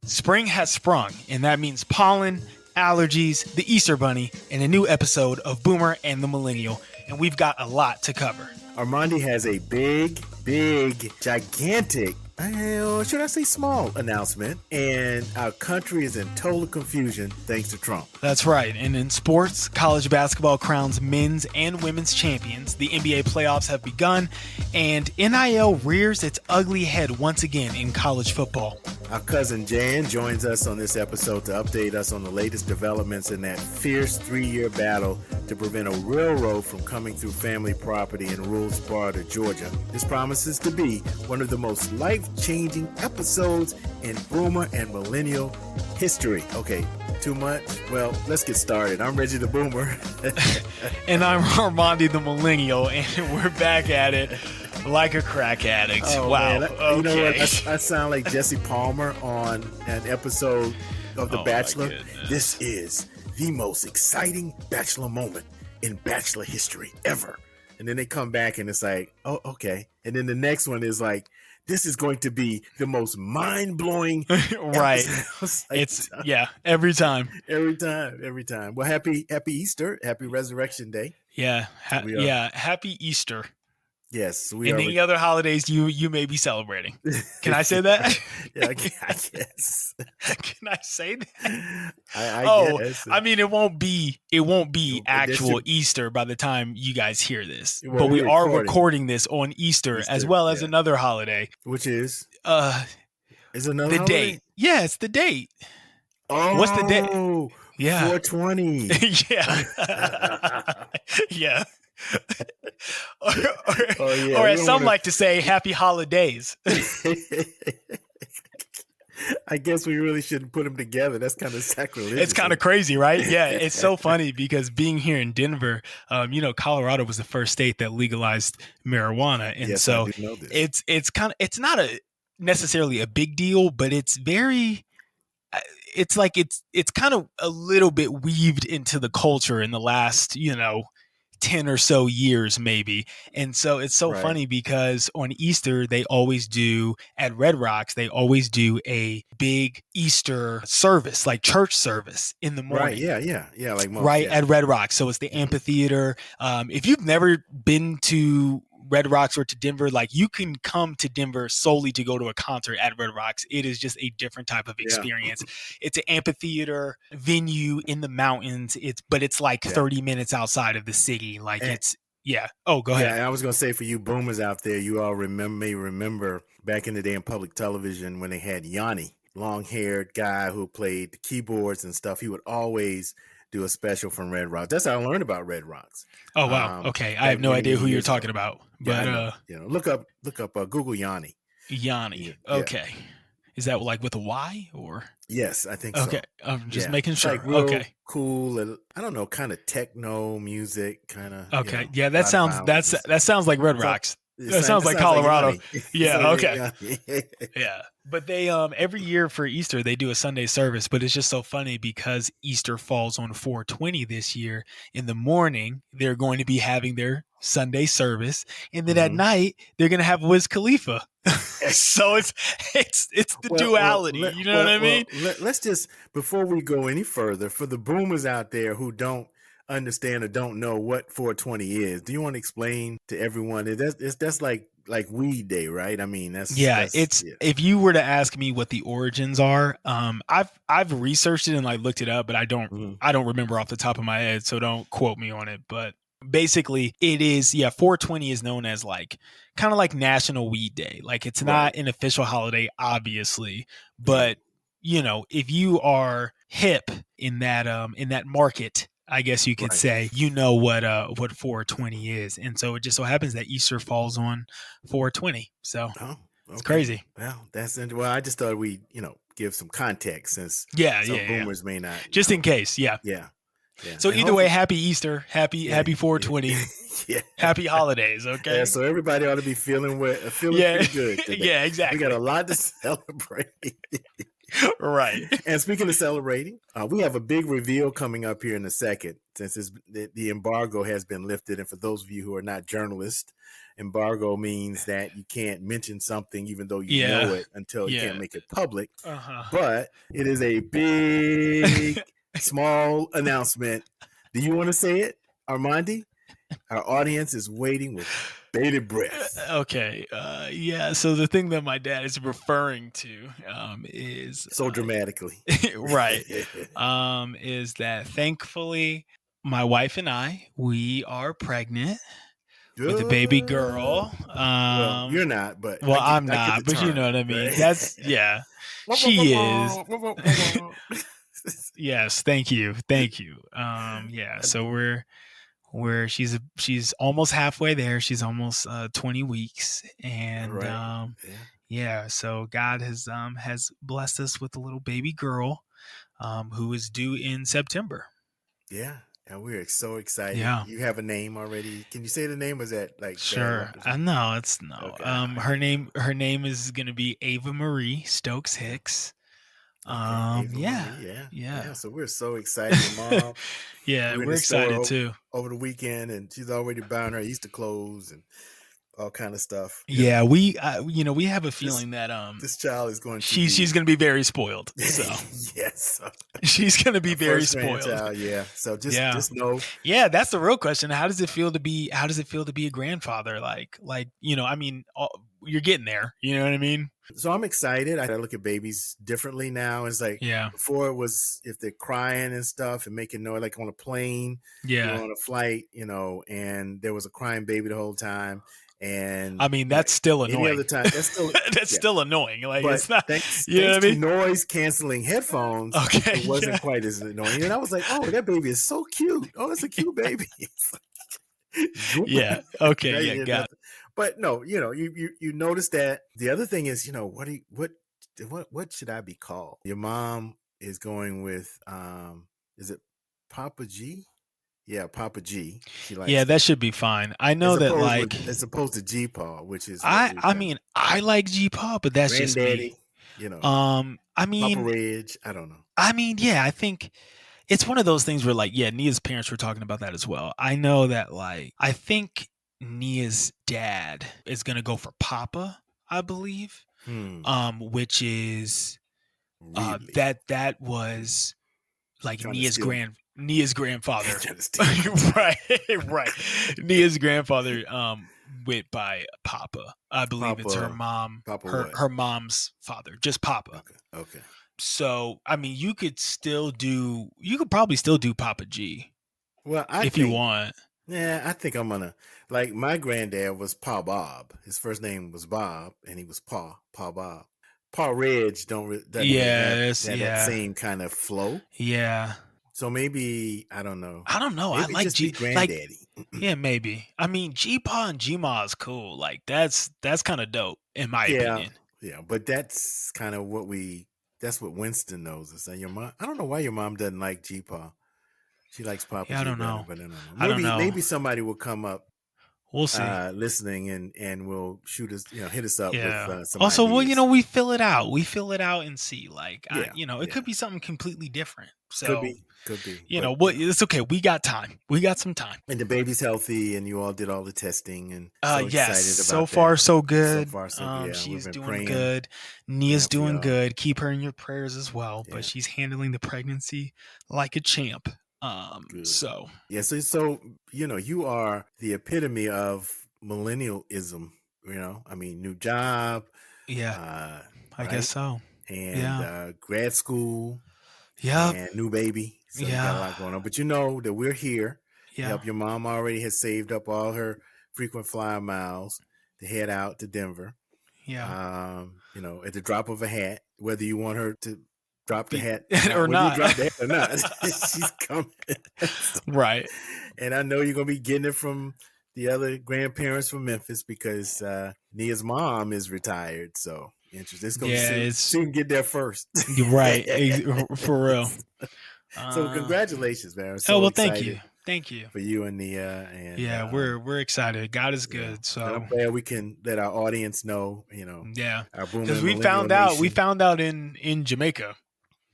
Spring has sprung, and that means pollen, allergies, the Easter Bunny, and a new episode of Boomer and the Millennial. And we've got a lot to cover. Armandi has a big, gigantic, should I say small announcement, and our country is in total confusion thanks to Trump. That's right. And in sports, college basketball crowns men's and women's champions. The NBA playoffs have begun, and NIL rears its ugly head once again in college football. Our cousin Jan joins us on this episode to update us on the latest developments in that fierce 3-year battle to prevent a railroad from coming through family property in rural Sparta, Georgia. This promises to be one of the most life-changing episodes in Boomer and Millennial history. Okay, too much? Well, let's get started. I'm Reggie the Boomer. And I'm Armandi the Millennial, and we're back at it like a crack addict. Oh, wow. Man. Okay. You know what? I sound like Jesse Palmer on an episode of The Bachelor. This is the most exciting Bachelor moment in Bachelor history ever. And then they come back and it's like, oh, okay. And then the next one is like, this is going to be the most mind-blowing right. Like, it's every time. Every time. Well, happy Easter. Happy Resurrection Day. Yeah. Happy Easter. Yes. And any other holidays you may be celebrating. Can I say that? Yeah, I guess. Can I say that? I guess. I mean, it won't be actual Easter by the time you guys hear this. Well, but we are recording this on Easter as well as another holiday. Which is? Is the another holiday? date. Yeah, it's the date. Oh. What's the date? Yeah. 420. Yeah. Yeah. Or as some like to say, happy holidays. I guess we really shouldn't put them together. That's kind of sacrilegious. It's kind of crazy, right? Yeah, it's so funny because being here in Denver, Colorado was the first state that legalized marijuana, and yes, so I do know this. it's not necessarily a big deal, but it's very. It's like it's kind of a little bit weaved into the culture in the last 10 or so years maybe. And so it's so funny because on Easter, they always do at Red Rocks, they always do a big Easter service, like church service in the morning. Right. Yeah. Like most, right. At Red Rocks. So it's the amphitheater. If you've never been to Red Rocks or to Denver, like you can come to Denver solely to go to a concert at Red Rocks. It is just a different type of experience. It's an amphitheater venue in the mountains. But it's like 30 minutes outside of the city. Like Oh, go ahead. Yeah, I was gonna say for you boomers out there, you all may remember back in the day in public television when they had Yanni, long-haired guy who played the keyboards and stuff. He would always do a special from Red Rocks. That's how I learned about Red Rocks. Oh wow. Okay, I have no idea who you're talking about. But look up Google Yanni. Yanni. Okay. Yeah. Is that like with a Y or? Yes, I think so. Okay. I'm just making sure. Like real cool and I don't know, kind of techno music kind of. Okay. Yeah, that sounds like Red Rocks. That sounds like Colorado. Like yeah. Okay. Yeah. But they every year for Easter they do a Sunday service, but it's just so funny because Easter falls on 420 this year. In the morning, they're going to be having their Sunday service, and then at night they're going to have Wiz Khalifa. So it's the duality. You know what I mean? Let's just, before we go any further, for the boomers out there who don't understand or don't know what 420 is, do you want to explain to everyone? That's like weed day, right? I mean, if you were to ask me what the origins are, I've researched it and like looked it up, but I don't remember off the top of my head, so don't quote me on it. But basically it is 420 is known as like kind of like National Weed Day. Like it's not an official holiday, obviously, but if you are hip in that market, I guess you could say, what 420 is. And so it just so happens that Easter falls on 420. So it's crazy. Well, I just thought we, give some context since boomers may not. Just in case. Yeah. So and either way, happy Easter, happy 420, happy holidays. Okay. Yeah. So everybody ought to be feeling pretty good today. Yeah, exactly. We got a lot to celebrate. Right. And speaking of celebrating, we have a big reveal coming up here in a second, since the embargo has been lifted. And for those of you who are not journalists, embargo means that you can't mention something even though you know Yeah. it until you can't Yeah. make it public. Uh-huh. But it is a big, small announcement. Do you want to say it, Armandi? Our audience is waiting with bated breath. Okay. Yeah. So the thing that my dad is referring to is So dramatically. right. Is that thankfully my wife and we are pregnant with a baby girl. Well, you're not, but Well, I'm I get the not, but you term. know what I mean. Right? That's yeah. She is. Yes, thank you. Thank you. Yeah, so she's almost halfway there. She's almost 20 weeks, All and right. yeah, so God has blessed us with a little baby girl who is due in September. Yeah. And we're so excited. Yeah. You have a name already. Can you say the name? Was that like bad Sure. luck or something? No, it's no. Okay. Her name is gonna be Ava Marie Stokes Hicks. Okay. Ava Yeah. Marie. Yeah. Yeah. So we're so excited. Your mom, Yeah, we were in we're the store excited too. over the weekend, and she's already buying her Easter clothes and all kind of stuff. Yeah, we we have a this feeling that this child is going to she's be going to be very spoiled. So yes, she's going to be very first spoiled. grandchild. Yeah. So Yeah. just know. Yeah, that's the real question. How does it feel to be a grandfather? Like I mean, you're getting there. You know what I mean? So I'm excited. I look at babies differently now. It's like Yeah. before it was if they're crying and stuff and making noise, like on a plane, Yeah. on a flight, and there was a crying baby the whole time. And I mean, that's still annoying. Any other time, that's still still annoying. Like but it's not. Thanks know what I mean? to noise canceling headphones, Okay, it wasn't quite as annoying. And I was like, oh, that baby is so cute. Oh, that's a cute baby. Yeah. Okay. Yeah. Got it. But no, you notice that. The other thing is, what should I be called? Your mom is going with is it Papa G? Yeah, Papa G. She likes that should be fine. I know that as opposed to G Paw, which is I mean I like G Paw, but that's just me. I mean Papa Ridge. I don't know. I mean, yeah, I think it's one of those things where Nia's parents were talking about that as well. I know that I think Nia's dad is gonna go for Papa, I believe. Which is really? that was like Nia's grandfather. right. Nia's grandfather went by Papa. I believe it's her mom. Papa her mom's father, just Papa. Okay. So I mean, you could probably still do Papa G. Well, if you want. Yeah, I think I'm gonna my granddad was Pa Bob. His first name was Bob, and he was Pa Bob. Pa Ridge doesn't have that same kind of flow. Yeah. So maybe I don't know. I like just G granddaddy. Yeah, maybe. I mean, G Pa and G Ma is cool. Like that's kind of dope in my opinion. Yeah, but that's kind of that's what Winston knows. Is that your mom? I don't know why your mom doesn't like G Pa. She likes Papa G. I don't know. But I don't know. Maybe somebody will come up. We'll see. Listening and will shoot us, hit us up with some also, ideas. well, we fill it out. We fill it out and see. It could be something completely different. So could be. It's okay. We got time. We got some time. And the baby's healthy, and you all did all the testing, and yes, excited about so far that. so good. So far so good. Yeah, she's doing good. Nia's doing good. Keep her in your prayers as well. But she's handling the pregnancy like a champ. Good. So you are the epitome of millennialism. I mean, new job. Yeah, I guess so. And grad school. Yeah, and new baby. So you got a lot going on. But you know that we're here to help. Your mom already has saved up all her frequent flyer miles to head out to Denver. Yeah. At the drop of a hat, whether you want her to drop the hat or not. Drop the hat or not. She's coming. Right. And I know you're going to be getting it from the other grandparents from Memphis because Nia's mom is retired. So interesting. It's going to she can get there first. Right. For real. So congratulations, man. So well, thank you. Thank you. for you and Nia, and Yeah, we're excited. God is yeah, good. and I'm So glad we can let our audience know, yeah, our because booming millennial we nation. found out in Jamaica.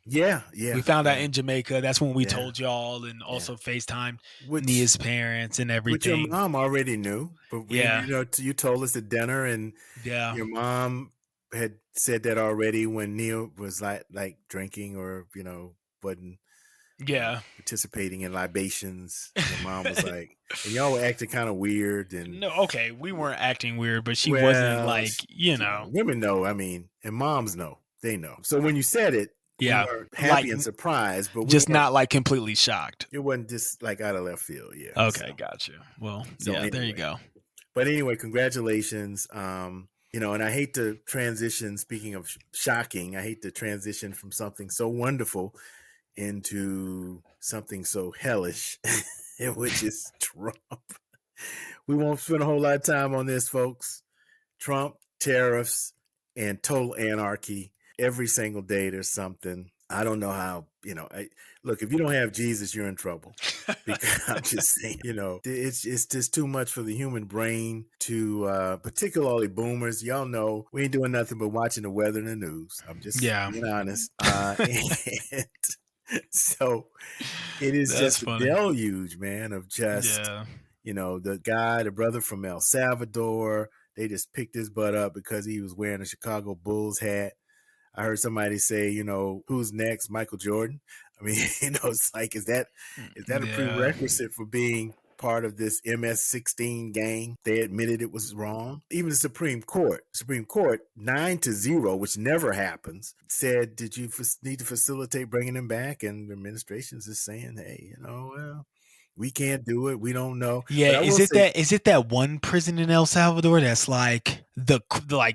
Yeah, We yeah, found out yeah, in Jamaica. That's when we yeah, told y'all, and yeah. also FaceTime Which Nia's parents and which your everything. mom already knew, but Yeah, you told us at dinner, and yeah, your mom had said that already when Neil was like drinking or wasn't yeah. participating in libations. Your mom was like, and y'all were acting kind of weird, and No, okay, we weren't acting weird, but she wasn't well, like, women know. I mean, and moms know. They know. So when you said it, we yeah, were like happy and surprised, but we just weren't. not like completely shocked. It wasn't just like out of left field. Yeah. Okay, gotcha. Well, So yeah, there you anyway, go. but anyway, congratulations. And I hate to transition. Speaking of shocking, I hate to transition from something so wonderful into something so hellish, which is Trump. We won't spend a whole lot of time on this, folks. Trump, tariffs, and total anarchy. Every single day there's something. I don't know how, look, if you don't have Jesus, you're in trouble. Because I'm just saying, it's just too much for the human brain to, particularly boomers. Y'all know we ain't doing nothing but watching the weather and the news. I'm just Yeah, being honest. And so it is that's just a funny. deluge, man, of just, Yeah, the brother from El Salvador, they just picked his butt up because he was wearing a Chicago Bulls hat. I heard somebody say, who's next? Michael Jordan. I mean, it's like, is that a yeah, prerequisite for being part of this MS-16 gang? They admitted it was wrong. Even the Supreme Court, 9-0, which never happens, said, did you need to facilitate bringing him back? And the administration's just saying, hey, well, we can't do it. We don't know. yeah. But I will say, Is it that one prison in El Salvador that's like the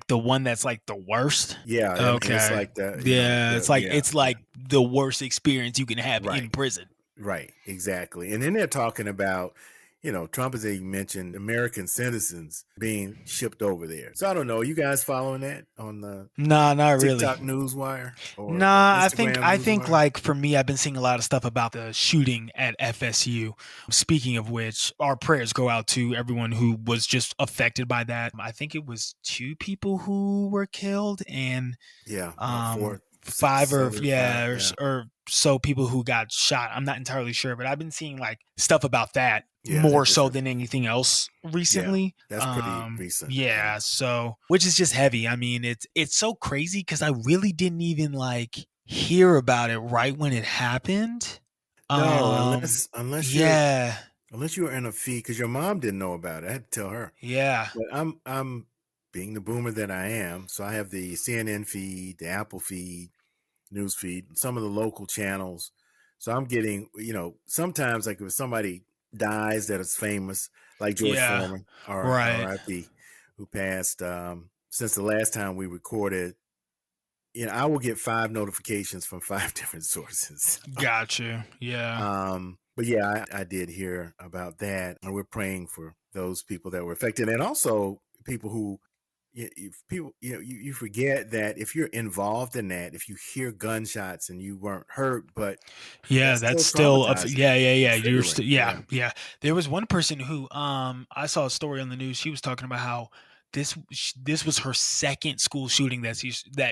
one that's like the worst? yeah, and it's Okay, like yeah. yeah, It's like the worst experience you can have in right. prison. Right, exactly. And then they're talking about, Trump, as they mentioned, American citizens being shipped over there. So I don't know. You guys following that on the Nah, not really. TikTok newswire or the Nah, Instagram I think newswire? like for me, I've been seeing a lot of stuff about the shooting at FSU. Speaking of which, our prayers go out to everyone who was just affected by that. I think it was two people who were killed and Yeah, about four, five six or other five. yeah Yeah, or so people who got shot. I'm not entirely sure, but I've been seeing like stuff about that yeah, more so than anything else yeah. recently. That's pretty recent. Yeah. Yeah, so which is just heavy. I mean, it's so crazy because I really didn't even like hear about it right when it happened. No, Um, unless yeah, you're in a feed, because your mom didn't know about it. I had to tell her. yeah, But I'm being the boomer that I am, so I have the CNN feed, the Apple feed, news feed, some of the local channels. So I'm getting, sometimes like if somebody dies that is famous, like George yeah, Foreman, or right. RIP, who passed since the last time we recorded, I will get 5 notifications from 5 different sources. Got you. Yeah, But yeah, I did hear about that, and we're praying for those people that were affected, and also people who you forget that if you're involved in that, if you hear gunshots and you weren't hurt, but yeah. that's That's still still traumatizing, yeah. You're triggering. still Yeah, yeah. There was one person who I saw a story on the news. She was talking about how this was her second school shooting that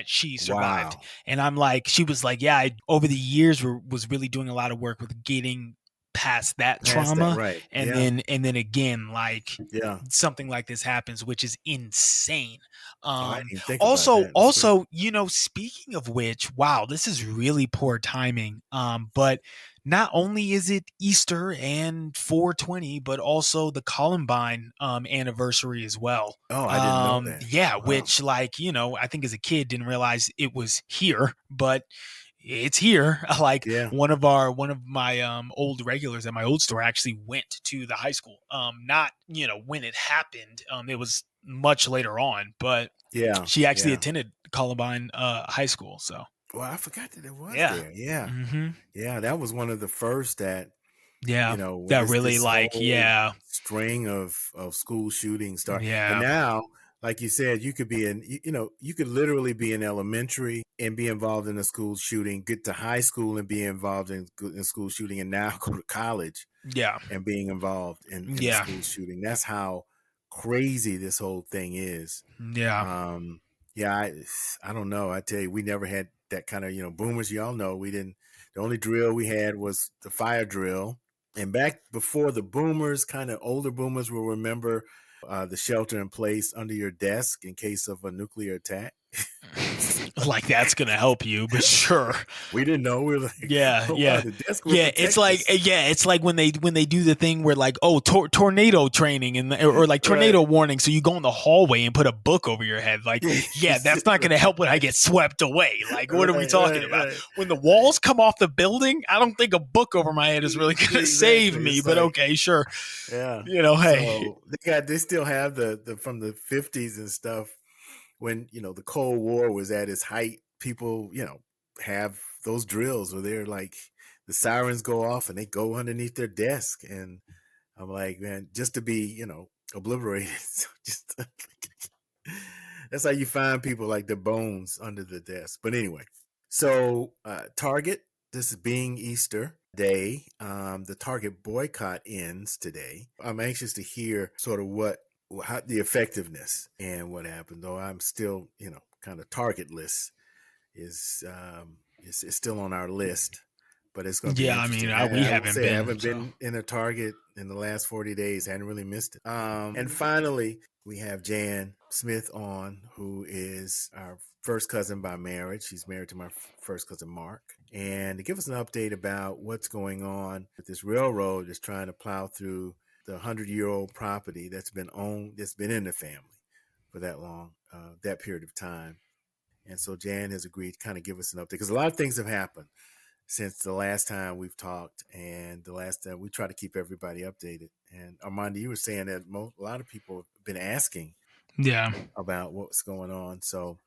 she survived, wow, and I'm like, she was like, yeah, over the years was really doing a lot of work with getting past that past that, trauma, right? and Yeah, then again, like yeah. something like this happens, which is insane. Oh, I didn't even think about Also, that. That's great. speaking of which, wow, this is really poor timing. But not only is it Easter and 420, but also the Columbine anniversary as well. Oh, I didn't know that. Yeah, Wow. which like, I think as a kid didn't realize it was here, but it's here. Like Yeah. one of my old regulars at my old store actually went to the high school. Not, when it happened. It was much later on, but Yeah. she actually Yeah. attended Columbine high school. So Well, I forgot that it was yeah. there. Yeah. Hmm. Yeah. That was one of the first that, Yeah. with That this really this like, whole yeah. string of school shootings start. And Yeah. now, like you said, you could be in, you could literally be in elementary and be involved in a school shooting, get to high school and be involved in school shooting, and now go to college Yeah. and being involved in a Yeah. school shooting. That's how crazy this whole thing is. Yeah. Um, yeah, I don't know. I tell you, we never had that kind of, boomers. Y'all know we didn't. The only drill we had was the fire drill. And back before the boomers, kind of older boomers will remember the shelter in place under your desk in case of a nuclear attack. Like that's gonna help you, but sure. We didn't know. We were like, Yeah, oh wow, yeah, the desk will yeah. It's protect like us. it's like when they do the thing where like tornado training or like Right. tornado warning. So you go in the hallway and put a book over your head. Like, yeah, that's not gonna help when I get swept away. Like, what are we Right, talking right, about? right. When the walls come off the building, I don't think a book over my head is really gonna save Exactly. me. It's But like, okay, sure. yeah. Hey, So they still have the from the 50s and stuff when, the Cold War was at its height. People, have those drills where they're like, the sirens go off and they go underneath their desk. And I'm like, man, just to be, obliterated. Just that's how you find people like the bones under the desk. But anyway, so Target, this is being Easter Day. The Target boycott ends today. I'm anxious to hear sort of how the effectiveness and what happened. Though I'm still, kind of targetless is still on our list, but it's going to be yeah. I mean, interesting. we I will haven't say I been haven't so. been in a Target in the last 40 days. I hadn't really missed it. And finally, we have Jan Smith on, who is our first cousin by marriage. She's married to my first cousin, Mark. And to give us an update about what's going on with this railroad that's trying to plow through the 100-year-old property that's been in the family for that long, that period of time. And so Jan has agreed to kind of give us an update because a lot of things have happened since the last time we've talked, and the last time we try to keep everybody updated. And Armando, you were saying that a lot of people have been asking Yeah. about what's going on. So,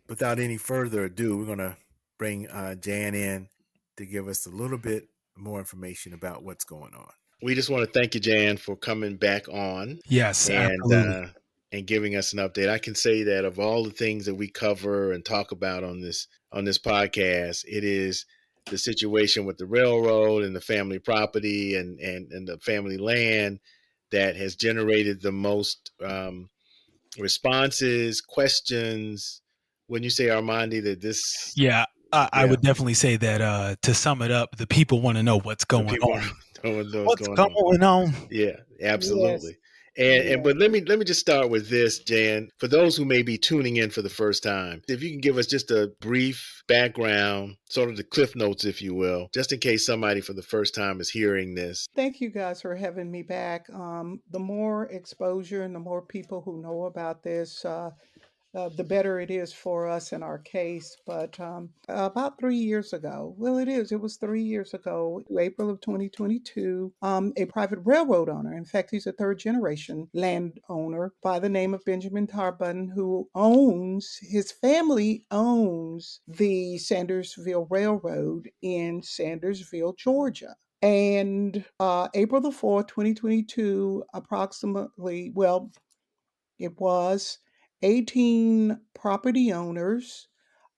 without any further ado, we're going to bring Jan in to give us a little bit more information about what's going on. We just want to thank you, Jan, for coming back on Yes, and absolutely. giving us an update. I can say that of all the things that we cover and talk about on this podcast, it is the situation with the railroad and the family property and the family land that has generated the most responses, questions. When you say, Armandi, that this, Yeah, I yeah, would definitely say that to sum it up, the people want to know what's the going people on. don't know what's What's going on. going on? Yeah, Yes. absolutely. And Yeah. but let me just start with this, Jan. For those who may be tuning in for the first time, if you can give us just a brief background, sort of the cliff notes, if you will, just in case somebody for the first time is hearing this. Thank you guys for having me back. The more exposure and the more people who know about this, the better it is for us in our case. But about 3 years ago, well, it was 3 years ago, April of 2022, a private railroad owner, in fact, he's a third generation landowner by the name of Benjamin Tarbun, his family owns the Sandersville Railroad in Sandersville, Georgia. And April the 4th, 2022, approximately, well, it was 18 property owners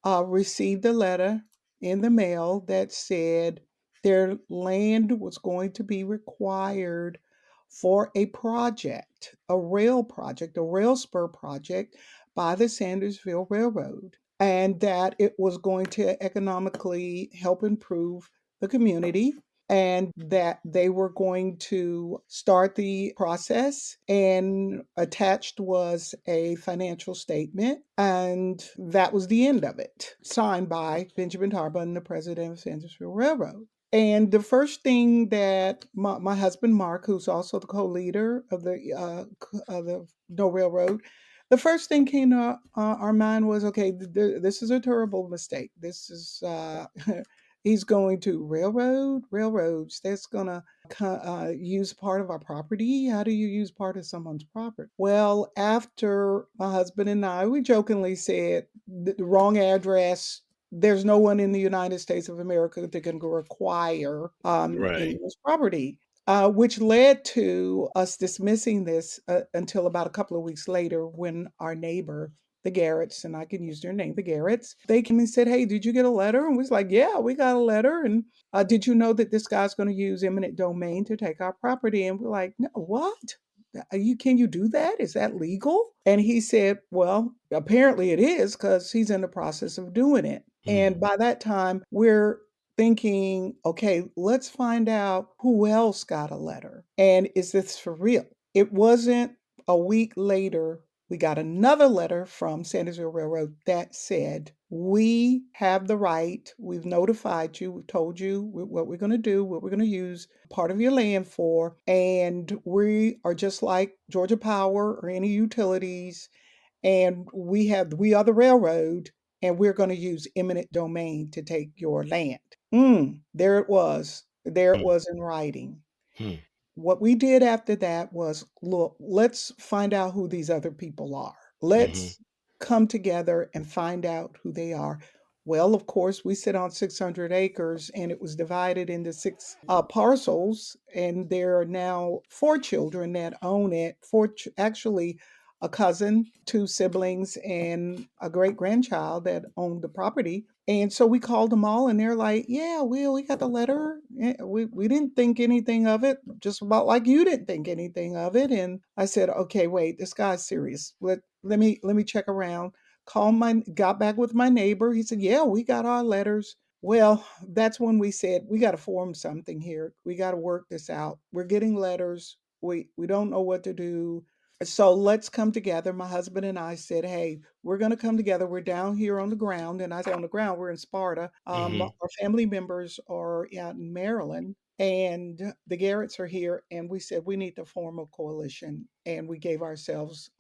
received a letter in the mail that said their land was going to be required for a rail spur project by the Sandersville Railroad, and that it was going to economically help improve the community, and that they were going to start the process. And attached was a financial statement, and that was the end of it. Signed by Benjamin Tarbun, the president of Sandersville Railroad. And the first thing that my husband Mark, who's also the co-leader of the No Railroad, the first thing came to our mind was, okay, this is a terrible mistake. This is he's going to railroads. That's gonna use part of our property. How do you use part of someone's property? Well, after my husband and I, we jokingly said the wrong address. There's no one in the United States of America that can require Right. anyone's property. which led to us dismissing this until about a couple of weeks later when our neighbor, the Garretts, and I can use their name, the Garretts, they came and said, "Hey, did you get a letter?" And we was like, "Yeah, we got a letter." And did you know that this guy's going to use eminent domain to take our property? And we're like, "No, what? You can you do that? Is that legal?" And he said, "Well, apparently it is because he's in the process of doing it." Mm, And by that time, we're thinking, okay, let's find out who else got a letter. And is this for real? It wasn't a week later, we got another letter from Sandersville Railroad that said, "We have the right. We've notified you. We've told you what we're going to do, what we're going to use part of your land for. And we are just like Georgia Power or any utilities, and we are the railroad, and we're going to use eminent domain to take your land." There it was. There it mm, was in writing. mm, What we did after that was, look, let's find out who these other people are. mhm, Let's come together and find out who they are. Well, of course, we sit on 600 acres and it was divided into six parcels. And there are now four children that own it. Actually, a cousin, two siblings, and a great grandchild that owned the property. And so we called them all, and they're like, "Yeah, we got the letter. We didn't think anything of it, just about like you didn't think anything of it." And I said, "Okay, wait, this guy's serious. Let me check around." Got back with my neighbor. He said, "Yeah, we got our letters." Well, that's when we said we got to form something here. We got to work this out. We're getting letters. We don't know what to do. So let's come together. My husband and I said, "Hey, we're going to come together. We're down here on the ground." And I say on the ground, we're in Sparta. mhm. Our family members are out in Maryland, and the Garretts are here. And we said, we need to form a coalition. And we gave ourselves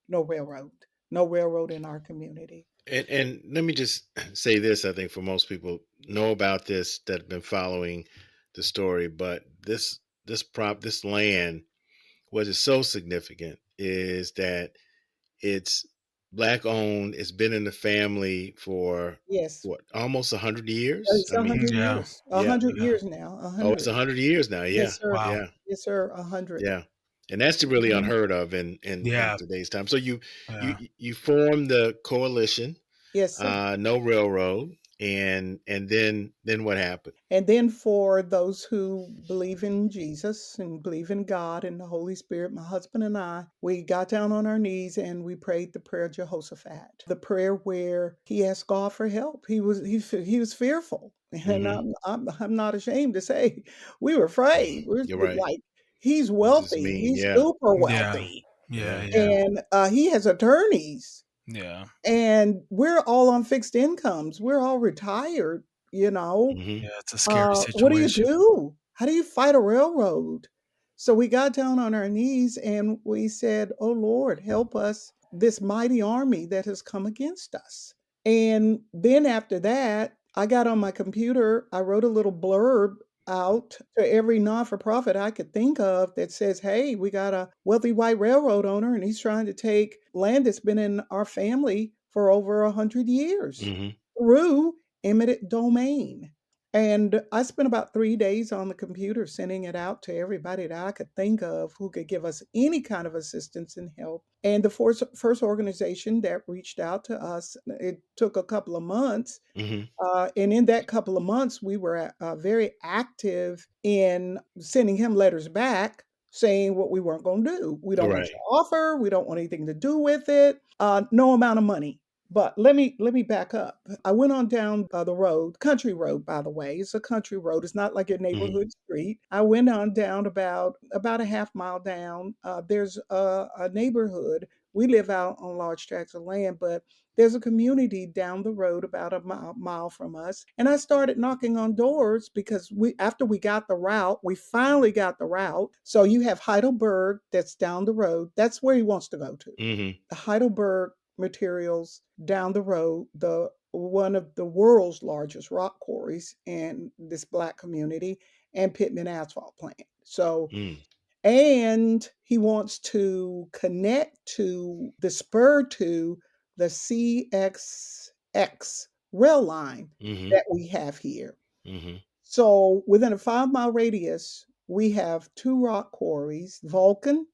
no railroad in our community. And let me just say this: I think for most people know about this that have been following the story, but this land, what is so significant is that it's black owned. It's been in the family for Yes, what, almost 100 years. it's I a mean, hundred Yeah. years. A yeah. hundred Yeah. years now. A Oh, it's hundred. 100 years now. Yeah, Yes, sir. Wow. yeah, Yes, sir. 100. yeah. And that's really Mhm. unheard of in Yeah. today's time. So Yeah. you formed the coalition, Yes, sir. no railroad, and then what happened? And then for those who believe in Jesus and believe in God and the Holy Spirit, my husband and I, we got down on our knees and we prayed the prayer of Jehoshaphat, the prayer where he asked God for help. He was fearful, and Hmm. I'm not ashamed to say we were afraid. You're right. Like, he's What does this wealthy, mean? he's Yeah, super Yeah. wealthy, Yeah. yeah. Yeah. and he has attorneys, Yeah. and we're all on fixed incomes. We're all retired, you know. Hmm. Yeah. It's a scary What do you situation. do? How do you fight a railroad? So we got down on our knees and we said, "Oh Lord, help us, this mighty army that has come against us." And then after that, I got on my computer, I wrote a little blurb out to every non for profit I could think of that says, "Hey, we got a wealthy white railroad owner and he's trying to take land that's been in our family for over 100 years Hmm. through eminent domain." And I spent about 3 days on the computer sending it out to everybody that I could think of who could give us any kind of assistance and help. And the first organization that reached out to us, it took a couple of months, Hmm. and in that couple of months, we were very active in sending him letters back saying what we weren't going to do. We don't want Right. your offer. We don't want anything to do with it. No amount of money. But let me back up. I went on down the road, country road, by the way. It's a country road. It's not like your Hmm. neighborhood street. I went on down about a half mile down. There's a neighborhood. We live out on large tracts of land, but there's a community down the road about a mile from us. And I started knocking on doors because after we got the route, we finally got the route. So you have Heidelberg that's down the road. That's where he wants to go to. Hmm. The Heidelberg Materials down the road, the one of the world's largest rock quarries in this black community, and Pittman Asphalt Plant. So, Mm. and he wants to connect to the spur to the CXX rail line Hmm. that we have here. Hmm. So within a 5 mile radius, we have two rock quarries, Vulcan,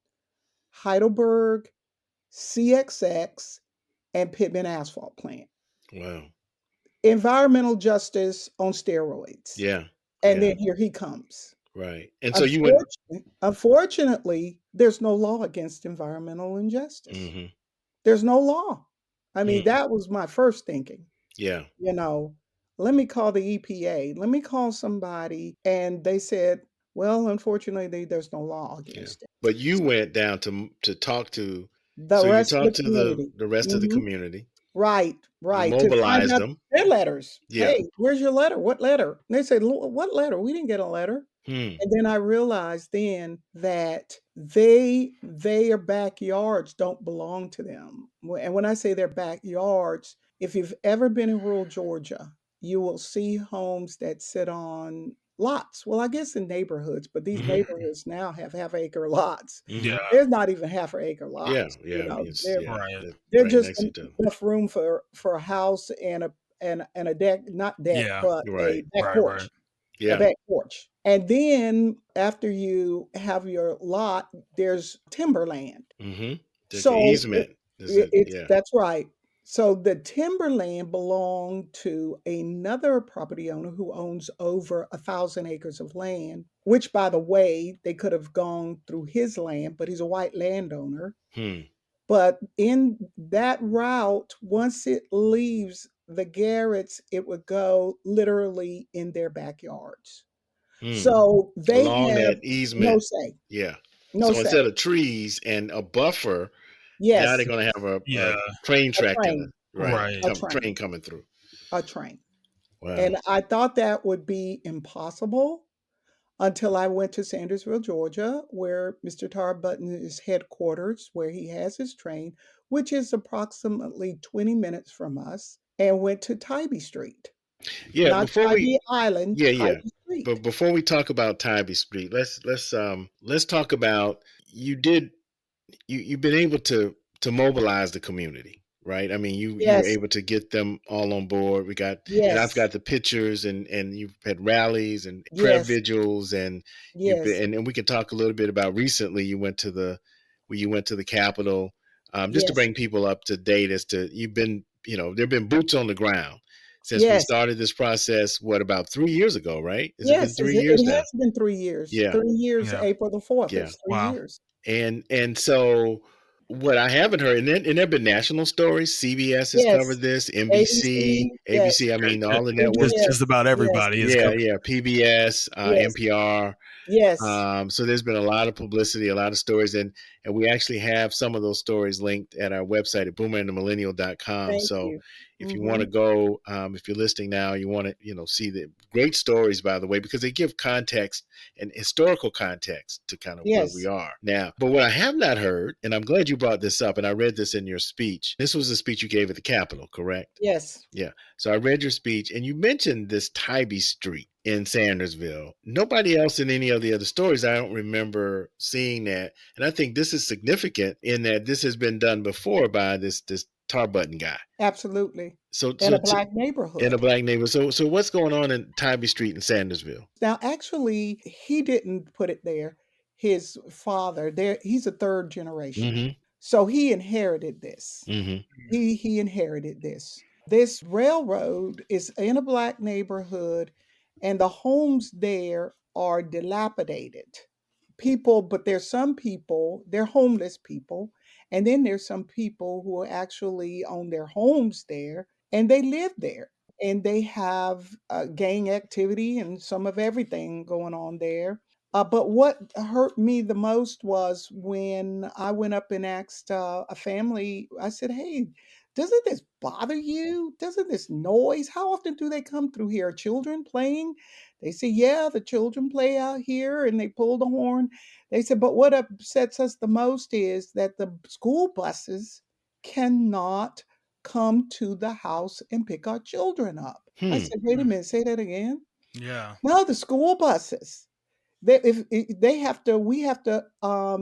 Heidelberg, CXX, and Pittman Asphalt Plant. Wow. Environmental justice on steroids. Yeah. And Yeah. then here he comes. Right. And so you went. Unfortunately, there's no law against environmental injustice. Hmm. There's no law. I mean, Hmm. that was my first thinking. Yeah. You know, let me call the EPA, let me call somebody. And they said, well, unfortunately, there's no law Yeah. against it. But you went down to talk to. The So you rest of the talked to community. the rest of the Mhm. community. Right, You right. To find mobilized out them. their letters. Yeah. Hey, where's your letter? What letter? And they said, What letter? We didn't get a letter. Hmm. And then I realized then that their backyards don't belong to them. And when I say their backyards, if you've ever been in rural Georgia, you will see homes that sit on lots. Well, I guess in neighborhoods, but these Hmm. neighborhoods now have half-acre lots. Yeah. Hmm. There's not even half-acre Yeah. lots. Yeah. I mean, it's, They're yeah. Right. they're Right just next to each other. enough room for a house and a deck, not deck, Yeah. but a Right. back Right. Right. porch, a Yeah. back porch. And then after you have your lot, there's timberland. Hmm. Like an So easement. Is it? it's Yeah. that's right. So the timberland belonged to another property owner who owns over 1,000 acres of land, which by the way, they could have gone through his land, but he's a white landowner. Hmm. But in that route, once it leaves the Garretts, it would go literally in their backyards. Hmm. So they Along have that no easement. say. Yeah. No So instead say. of trees and a buffer, now they're Yes, going to have a Yeah. train a track train, right, Right. a train train, coming through. a train. Wow. And I thought that would be impossible until I went to Sandersville, Georgia, where Mr. Tarbutton is headquarters, where he has his train, which is approximately 20 minutes from us, and went to Tybee Street. Yeah. Not Tybee Island, Yeah, yeah. Tybee Street. But before we talk about Tybee Street, let's talk about you did you've been able to mobilize the community, right? I mean, you were Yes, able to get them all on board. We got and I've yes, got the pictures and you've had rallies and prayer yes, vigils and you've yes, been and we can talk a little bit about recently you went to the Capitol, just to yes, bring people up to date as to you've been there've been boots on the ground since we yes, started this process. What about 3 years ago? Right? Has it been yes. 3 years It now? has been 3 years. Yeah, 3 years, Yeah. April the 4th. yeah. It's three Wow. years. And so what I haven't heard, and there've been national stories. CBS has Yes. covered this, NBC, ABC, yes. ABC. I mean, all the networks. Just CBS, about yes, everybody is Yeah, covered. yeah. PBS, yes, NPR. yes. So there's been a lot of publicity, a lot of stories, and we actually have some of those stories linked at our website at boomerandthemillennial.com. Thank So you. if you want Hmm. to go, if you're listening now, you want to see the great stories, by the way, because they give context and historical context to kind of where we Yes, are now. But what I have not heard, and I'm glad you brought this up, and I read this in your speech. This was a speech you gave at the Capitol, correct? yes, Yeah. So I read your speech and you mentioned this Tybee Street in Sandersville. Nobody else in any of the other stories, I don't remember seeing that. And I think this is significant in that this has been done before by this tar button guy. absolutely. So In so a to, black in a neighborhood. black neighborhood. So what's going on in Tybee Street in Sandersville? Now, actually, he didn't put it there. His father, he's a third generation. Mm-hmm. So he inherited this. Mm-hmm. He inherited this. This railroad is in a black neighborhood, and the homes there are dilapidated. People, but there's some people, they're homeless people, and then there's some people who actually own their homes there and they live there and they have gang activity and some of everything going on there. But what hurt me the most was when I went up and asked a family, I said, hey, doesn't this bother you? Doesn't this noise? How often do they come through here? Are children playing? They say, yeah, the children play out here and they pull the horn. They said, but what upsets us the most is that the school buses cannot come to the house and pick our children up. I Hmm. said, wait a minute, say that again. Yeah. No, the school buses. If they have to, we have to,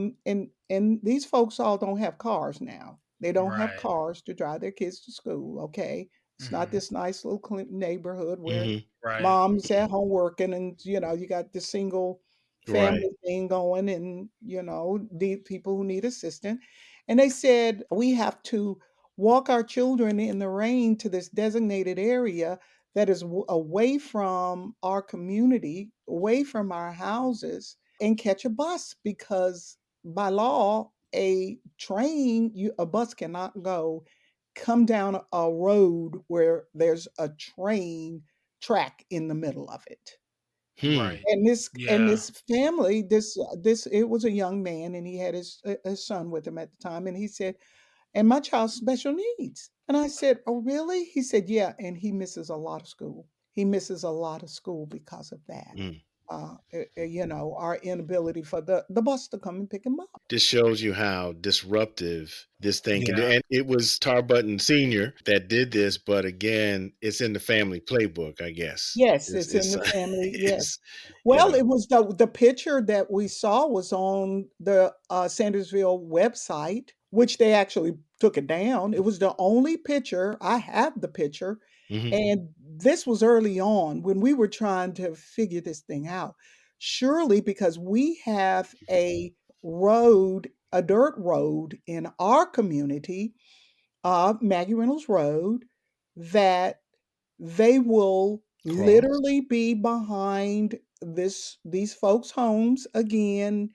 and these folks all don't have cars now. They don't have Right. cars to drive their kids to school. Okay, it's not Hmm. this nice little neighborhood where Mm-hmm. Right. mom's at home working, and you got the single Right. family thing going and, the people who need assistance. And they said, we have to walk our children in the rain to this designated area that is away from our community, away from our houses, and catch a bus because by law, a bus cannot go come down a road where there's a train track in the middle of it. Hmm. Right. And Yeah. this family, this it was a young man, and he had his son with him at the time, and he said, "And my child's special needs." And I said, "Oh, really?" He said, "Yeah, and he misses a lot of school. He misses a lot of school because of that. Mm. Our inability for the bus to come and pick him up." This shows you how disruptive this thing can do. Yeah. And it was Tarbutton Sr. that did this, but again, it's in the family playbook, I guess. Yes, It's, it's in it's, the family, yes. it's you Well, know, it was the picture that we saw was on the, Sandersville website, which they actually took it down. It was the only picture. I have the picture, mhm. and this was early on when we were trying to figure this thing out. Surely because we have a dirt road in our community, Maggie Reynolds Road, that they will Cross. literally be behind these folks' homes again,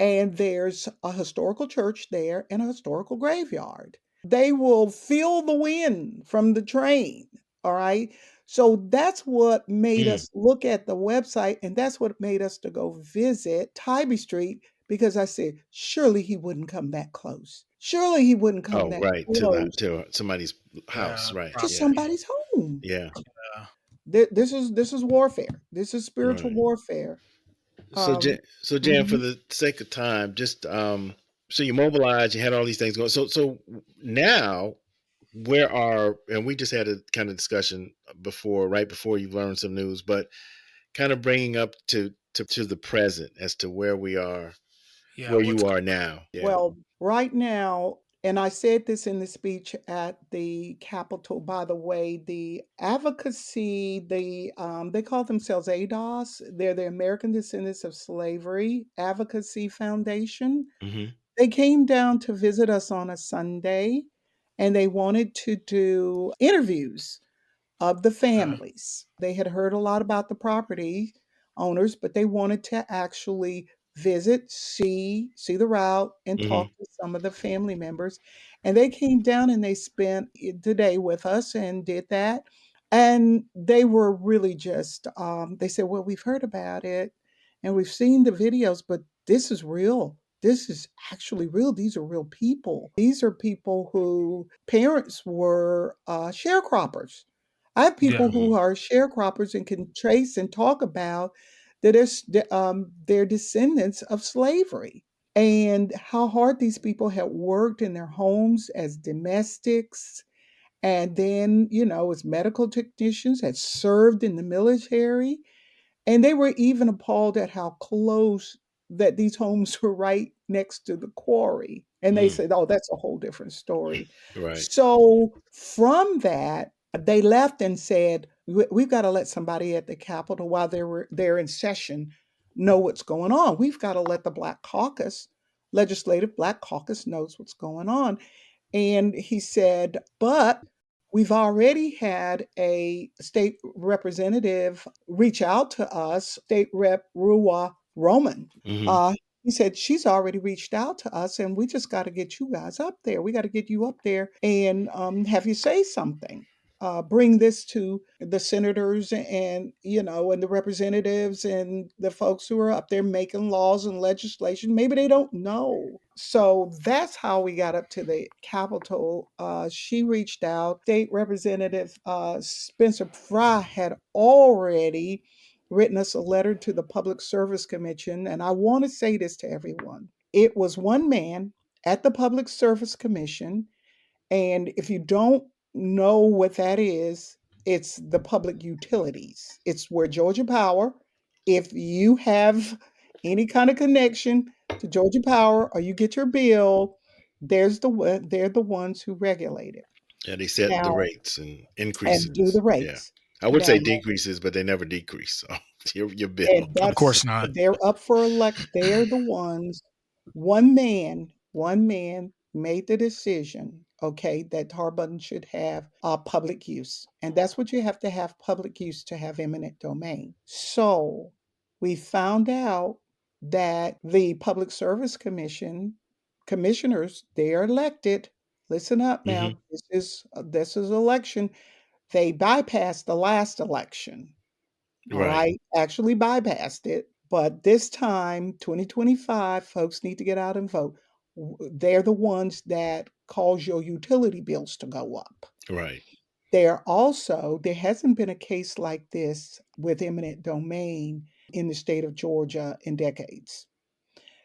and there's a historical church there and a historical graveyard. They will feel the wind from the train, all right? So that's what made Mm. us look at the website, and that's what made us to go visit Tybee Street because I said, surely he wouldn't come that close. Surely he wouldn't come Oh, that right. close To somebody's house. Yeah. Right. to Yeah. Property. somebody's home. Yeah. Yeah. This is warfare. This is spiritual Right. warfare. So, Um, Jan, for mhm. the sake of time, just so you mobilized, you had all these things going. So now, where are and we just had a kind of discussion before, right before you learned some news, but kind of bringing up to the present as to where we are, Yeah. where What's you are going now. Yeah. Well, right now, and I said this in the speech at the Capitol, by the way, the advocacy, they call themselves ADOS. They're the American Descendants of Slavery Advocacy Foundation. Hmm. They came down to visit us on a Sunday, and they wanted to do interviews of the on? families. They had heard a lot about the property owners, but they wanted to actually visit, see the route, and Hmm. talk to some of the family members. And they came down and they spent the day with us and did that. And they were really just, they said, well, we've heard about it and we've seen the videos, but this is real. This is actually real. These are real people. These are people who parents were sharecroppers. I have Yeah. people who are sharecroppers and can trace and talk about that they're descendants of slavery and how hard these people had worked in their homes as domestics and then, as medical technicians, had served in the military, and they were even appalled at how close that these homes were right next to the quarry. And they Mm. said, oh, that's a whole different story. Right. So from that, they left and said, We've got to let somebody at the Capitol while they're in session know what's going on. We've got to let the Black Caucus, legislative Black Caucus knows what's going on." And he said, but we've already had a state representative reach out to us, State Rep Ruwa Roman. Hmm. Uh, he said she's already reached out to us, and we just got to get you guys up there. We got to get you up there and have you say something. Bring this to the senators and and the representatives and the folks who are up there making laws and legislation. Maybe they don't know. So that's how we got up to the Capitol. She reached out. State Representative Spencer Fry had already written us a letter to the Public Service Commission, and I want to say this to everyone. It was one man at the Public Service Commission, and if you don't know what that is, it's the public utilities. It's where Georgia Power, if you have any kind of connection to Georgia Power or you get your bill, they're the ones who regulate it. Yeah, they set the Now rates and and do the increases. Yeah. rates. I would Now say decreases, but they never decrease. So. Your bill. And Of that's course not. they're up for elect they're the ones. One man made the decision, okay, that Harbutton should have public use. And that's what you have public use to have eminent domain. So we found out that the Public Service Commission commissioners, they are elected. Listen up Hmm. now. This is election. They bypassed the last election. All Right. right, actually bypassed it, but this time, 2025, folks need to get out and vote. They're the ones that cause your utility bills to go up. Right. There hasn't been a case like this with eminent domain in the state of Georgia in decades.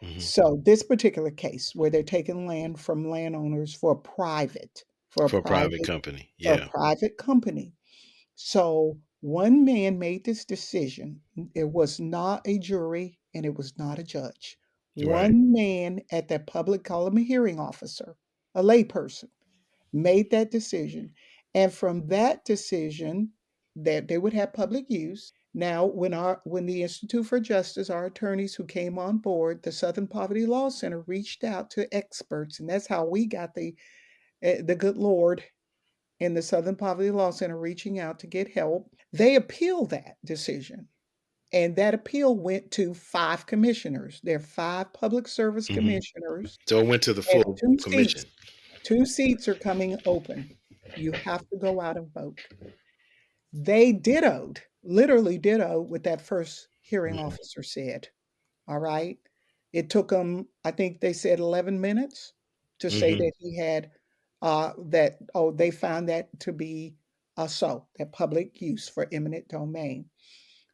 Hmm. So this particular case where they're taking land from landowners for a For a private private, company. for a Yeah. private company. So one man made this decision. It was not a jury and it was not a judge. Right. One man at that public, call him a hearing officer, a layperson, made that decision. And from that decision, that they would have public use. Now, when the Institute for Justice, our attorneys who came on board, the Southern Poverty Law Center reached out to experts, and that's how we got the good Lord in the Southern Poverty Law Center reaching out to get help. They appealed that decision. And that appeal went to five commissioners. There are five public service Hmm. commissioners, So it went to the and full commission. two seats are coming open. You have to go out and vote. They dittoed, literally dittoed what that first hearing Hmm. officer said. All right. It took them, I think they said 11 minutes to say Hmm. that he had they found that to be that public use for eminent domain.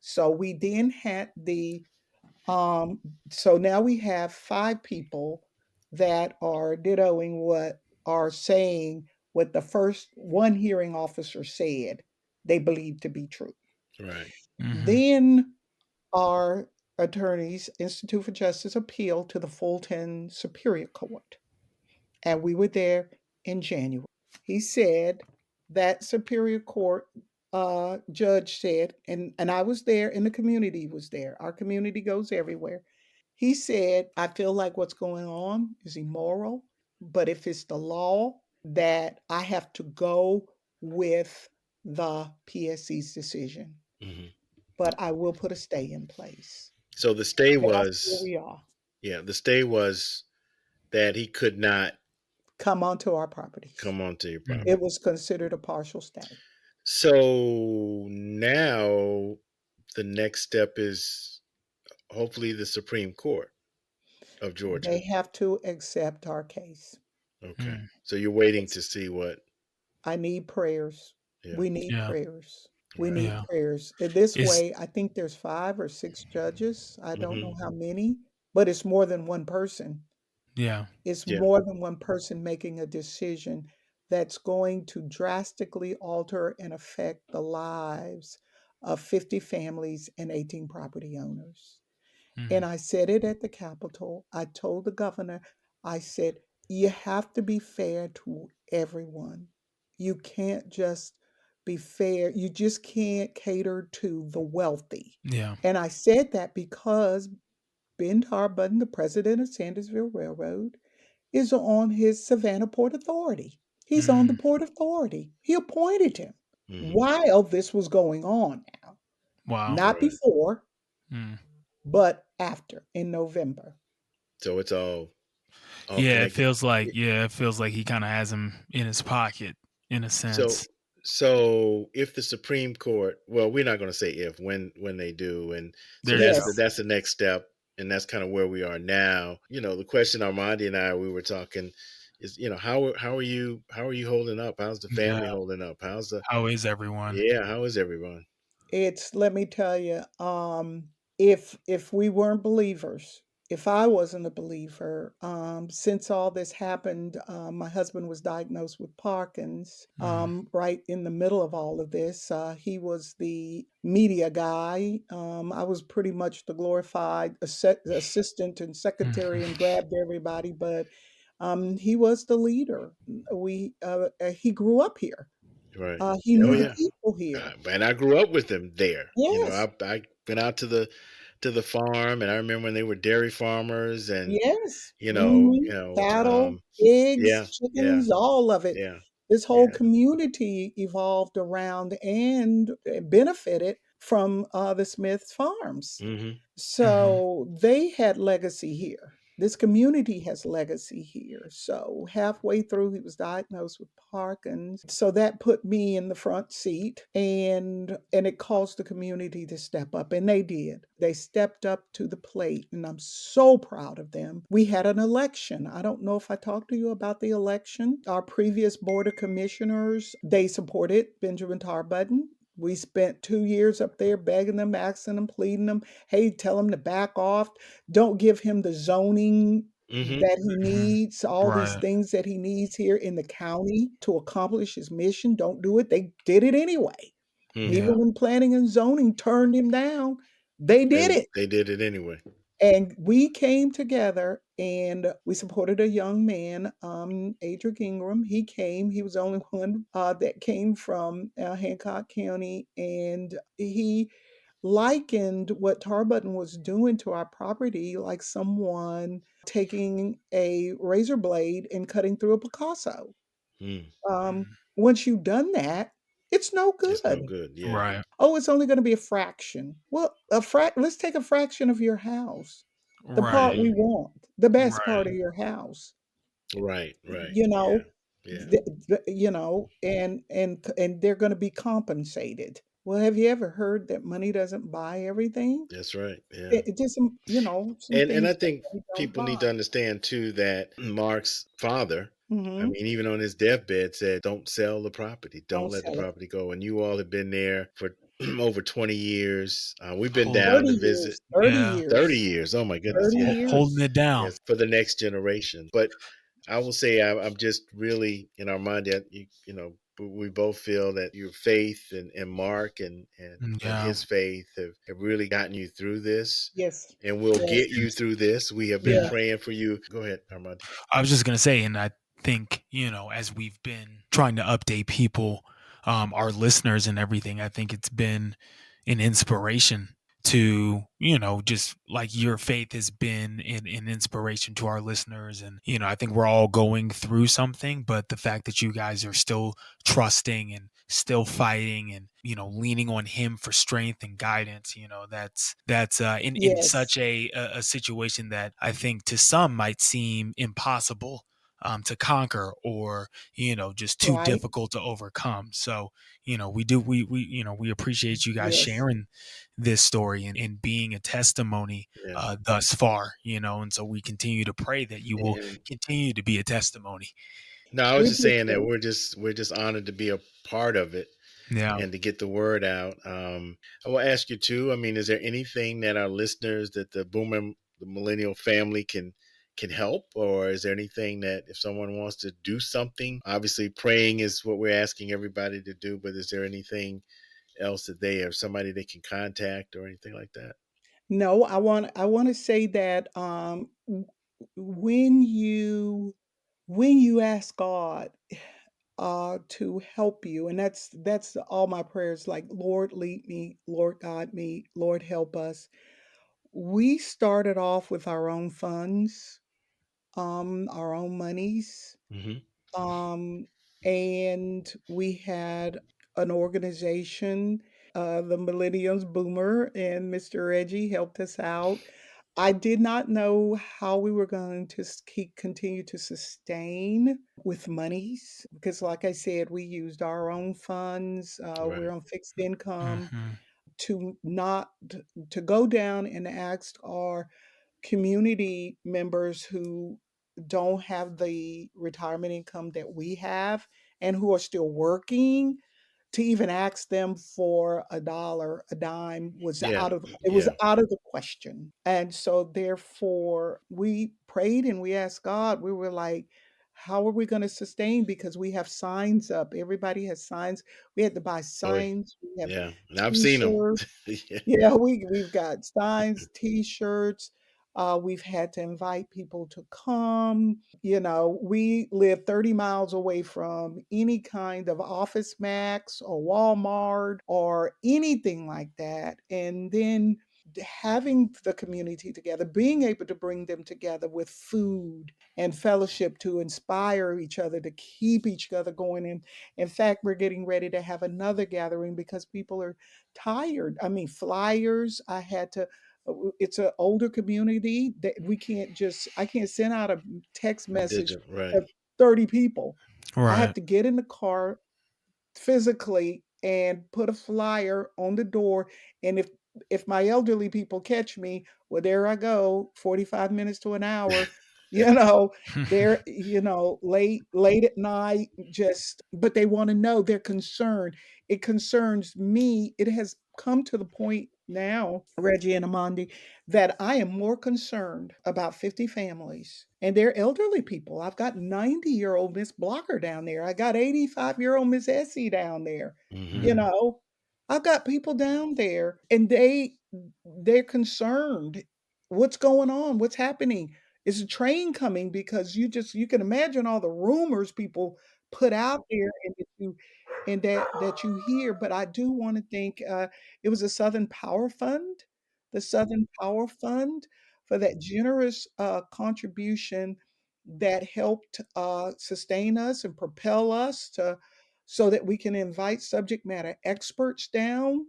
So we then had um, so now we have five people that are dittoing what are saying what the first one hearing officer said they believe to be true. Right. Hmm. Then our attorneys, Institute for Justice, appealed to the Fulton Superior Court, and we were there in January. He said that Superior Court judge said, and I was there, and the community was there. Our community goes everywhere. He said, I feel like what's going on is immoral, but if it's the law, that I have to go with the PSC's decision, Hmm. but I will put a stay in place. So the stay That's where was, we are. yeah, the stay was that he could not Come onto our properties. come onto your Hmm. It property. was considered a partial stay. So now the next step is hopefully the Supreme Court of Georgia. They have to accept our case. Okay. Hmm. So you're waiting It's to see what, I need prayers. yeah. We need Yeah. prayers. We Right. need Yeah. prayers. In this It's way, I think there's 5 or 6 judges. I don't know Hmm. how many, but it's more than one person. yeah. It's Yeah. more than one person making a decision that's going to drastically alter and affect the lives of 50 families and 18 property owners. And Hmm. I said it at the Capitol. I told the governor, I said, you have to be fair to everyone. You can't just be fair. You just can't cater to the wealthy. Yeah. And I said that because Ben Harbutton, the president of Sandersville Railroad, is on his Savannah Port Authority. He's on the Mm. Port Authority. He appointed him Hmm. while this was going on now. Wow. Not Right. before, Mm. but after in November. So it's all Yeah, it connected. feels like it feels like he kind of has him in his pocket in a So sense. so if the Supreme Court, well, we're not going to say if, when they do, and so There you go. Yes. that's the next step, and that's kind of where we are now. The question Armandi and I we were talking is, how are you holding up? How's the Yeah. family holding up? How's the How is everyone? Yeah, how is everyone? It's let me tell you, if we weren't believers, if I wasn't a believer, since all this happened, my husband was diagnosed with Parkinson's. Mm. Right in the middle of all of this, he was the media guy. I was pretty much the glorified assistant and secretary and Mhm. grabbed everybody, but he was the leader. He grew up here. Right. He Oh knew the yeah. people. people here. and I grew up with them there. You know, Yes, I been out to the farm, and I remember when they were dairy farmers, and yes. Mhm. Cattle, pigs, yeah, yeah, chickens, all of it. yeah, This whole yeah. community evolved around and benefited from the Smiths farms. Hmm. Mhm. So they had legacy here. This community has legacy here. So halfway through, he was diagnosed with Parkinson's. So that put me in the front seat, and it caused the community to step up, and they did. They stepped up to the plate, and I'm so proud of them. We had an election. I don't know if I talked to you about the election. Our previous board of commissioners, they supported Benjamin Tarbutton. We spent 2 years up there begging them, asking them, pleading them, hey, tell him to back off. Don't give him the zoning Hmm. that he Mhm. needs, all these Right. things that he needs here in the county to accomplish his mission. Don't do it. They did it anyway. Hmm. Yeah. Even when planning and zoning turned him down, they did it. They did it anyway. And we came together and we supported a young man, Adric Ingram. He came. He was the only one that came from Hancock County, and he likened what Tarbutton was doing to our property like someone taking a razor blade and cutting through a Picasso. Mm. Mm. Once you've done that, it's no It's no good. good. Yeah. Right. Oh, it's only going to be a fraction. Well, let's take a fraction of your house, the part Right. we Hmm. want, the best part Right. of your house. Right. Right. You Yeah. know, Yeah. and they're going to be compensated. Well, have you ever heard that money doesn't buy everything? That's right. Yeah. It just some And I things that think money don't people buy. need to understand too that Mark's father, I Hmm. mean, even on his deathbed, said, "Don't sell the property. Don't Don't let the sell it. property go." And you all have been there for over 20 years. We've been Hold. down to 30 visit. years. 30 Yeah. 30 years. years. Oh my goodness. 30 Yeah. Holding years. it down. Yes, for the next generation. But I will say I'm just really in our mind that you know we both feel that your faith and Mark and Yeah. his faith have really gotten you through this Yes. and will Yes. get you through this. We have been Yeah. Yeah. praying for you. Go ahead, Armand. I was just gonna say, and I think, as we've been trying to update people, our listeners and everything, I think it's been an inspiration to, just like your faith has been an inspiration to our listeners. And, I think we're all going through something, but the fact that you guys are still trusting and still fighting and, leaning on him for strength and guidance, that's in Yes. such a situation that I think to some might seem impossible to conquer, or just too Right. difficult to overcome. So we appreciate you guys Yes. sharing this story and being a testimony Yeah. thus far, and so we continue to pray that you will And continue to be a testimony. no, I was We just saying that appreciate. we're just honored to be a part of it Yeah. and to get the word out. I will ask you too. I mean, is there anything that our listeners, that the millennial family can help, or is there anything that if someone wants to do something? Obviously, praying is what we're asking everybody to do, but is there anything else that they have somebody they can contact or anything like that? No, I want to say that when you ask God to help you, and that's all my prayers, like, Lord lead me, Lord guide me, Lord help us. We started off with our own funds, our own monies, Hmm. um, and we had an organization, the Millennials Boomer and Mr. Reggie helped us out. I did not know how we were going to continue to sustain with monies because, like I said, we used our own funds. We're Right. on fixed income Hmm. to not to go down and ask our community members who don't have the retirement income that we have and who are still working to even ask them for a dollar, a dime was Yeah. it was Yeah. out of the question. And so therefore we prayed and we asked God, we were like, how are we going to sustain? Because we have signs up. Everybody has signs. We had to buy Oh, signs. We have yeah. And I've seen them. t-shirts. Yeah. Yeah, we've got signs, t-shirts, We've had to invite people to come. We live 30 miles away from any kind of Office Max or Walmart or anything like that. And then having the community together, being able to bring them together with food and fellowship to inspire each other, to keep each other going. And in fact, we're getting ready to have another gathering because people are tired. I mean, flyers, it's an older community that I can't send out a text message Right. to 30 people. I have Right. to get in the car physically and put a flyer on the door. And if my elderly people catch me, well, there I go, 45 minutes to an hour, you know, they're, late at night, but they want to know, they're concerned. It concerns me. It has come to the point now, Reggie and Amandi, that I am more concerned about 50 families and they're elderly people. I've got 90-year-old Miss Blocker down there. I got 85-year-old Miss Essie down there. Hmm. You Mhm. know, I've got people down there and they're concerned. What's going on? What's happening? Is a train coming? Because you can imagine all the rumors people put out there and that you hear. But I do want to think it was a Southern Power Fund, the Southern Power Fund, for that generous contribution that helped sustain us and propel us so that we can invite subject matter experts down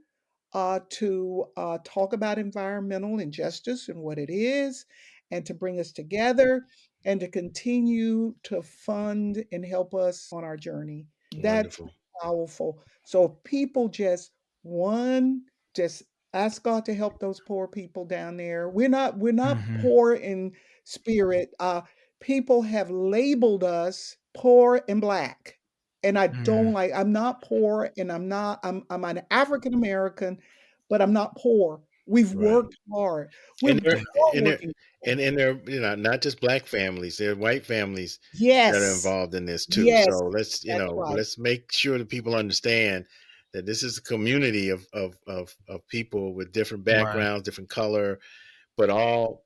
to talk about environmental injustice and what it is, and to bring us together and to continue to fund and help us on our journey. That's Wonderful. powerful. So if people just ask God to help those poor people down there. We're not Mhm. poor in spirit. People have labeled us poor and black. And Mhm. I'm not poor and I'm an African American, but I'm not poor. We've Right. worked hard. We're And they're and they're hardworking people. and they're not just black families, they're white families that are Yes. involved in this too. Yes. So let's That's right. let's make sure that people understand that this is a community of people with different Right. backgrounds, different color, but all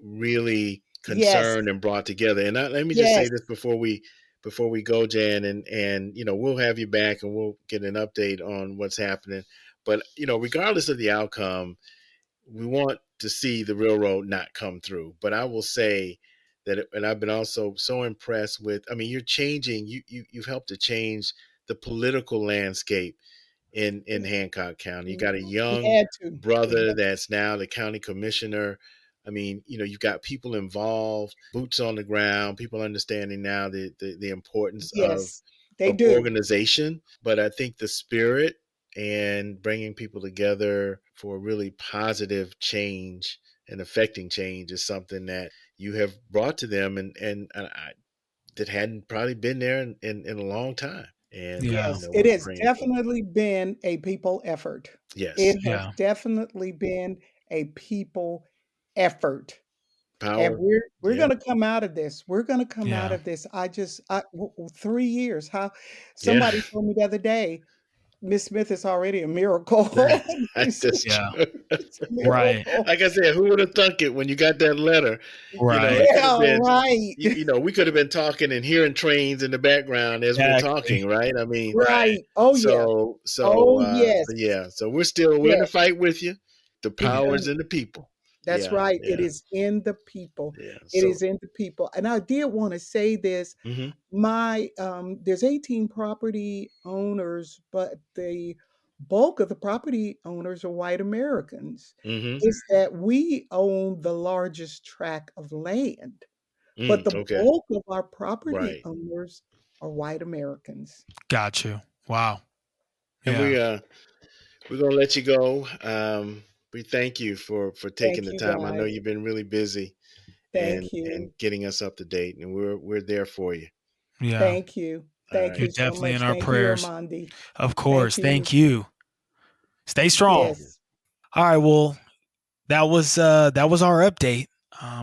really Yes. concerned and brought together. And let me just say Yes. this before we go, Jan, and we'll have you back and we'll get an update on what's happening. But regardless of the outcome, we want to see the railroad not come through. But I will say that, and I've been also so impressed with. I mean, you're changing. You've helped to change the political landscape in Hancock County. You got a We young had to. We brother had to. that's now the county commissioner. I mean, you've got people involved, boots on the ground, people understanding now the importance Yes, they of do. organization. But I think the spirit and bringing people together for really positive change and affecting change is something that you have brought to them, that hadn't probably been there in a long time. And Yeah. Yes, it we're has praying for. definitely been a people effort. It Yes, has Yeah. definitely been a people effort. And power. we're Yeah, gonna come out of this. We're gonna come out Yeah. of this. 3 years. How yeah. somebody told me the other day, Miss Smith is already a miracle. She said, That's Yeah. true. "It's a Right. miracle." Like I said, who would have thunk it when you got that letter? Right. It could have Yeah, been, right. we could have been talking and hearing trains in the background as we're Exactly. talking, right? I mean, Right. Right. Oh, yeah. so Oh, yes. yeah, so we're in the Yes. fight with you. The We're Yeah. powers in the people. That's Yeah, right. It yeah, is in the people. yeah. It So, is in the people. And I did want to say this. hmm There's 18 property owners, but the bulk of the property owners are white Americans. hmm It's that we own the largest tract of land, but the okay, bulk of our property right. owners are white Americans. Got you. Wow. And Yeah. we're gonna let you go. We thank you for taking Thank the you time. I know guys. you've been really busy and Thank you. getting us up to date, and we're there for you. Yeah. Thank you. All Thank right. You're you so definitely in much. our Thank you, prayers. Armandi. Of Thank course. you. Thank you. Stay strong. Yes. All right. Well, that was our update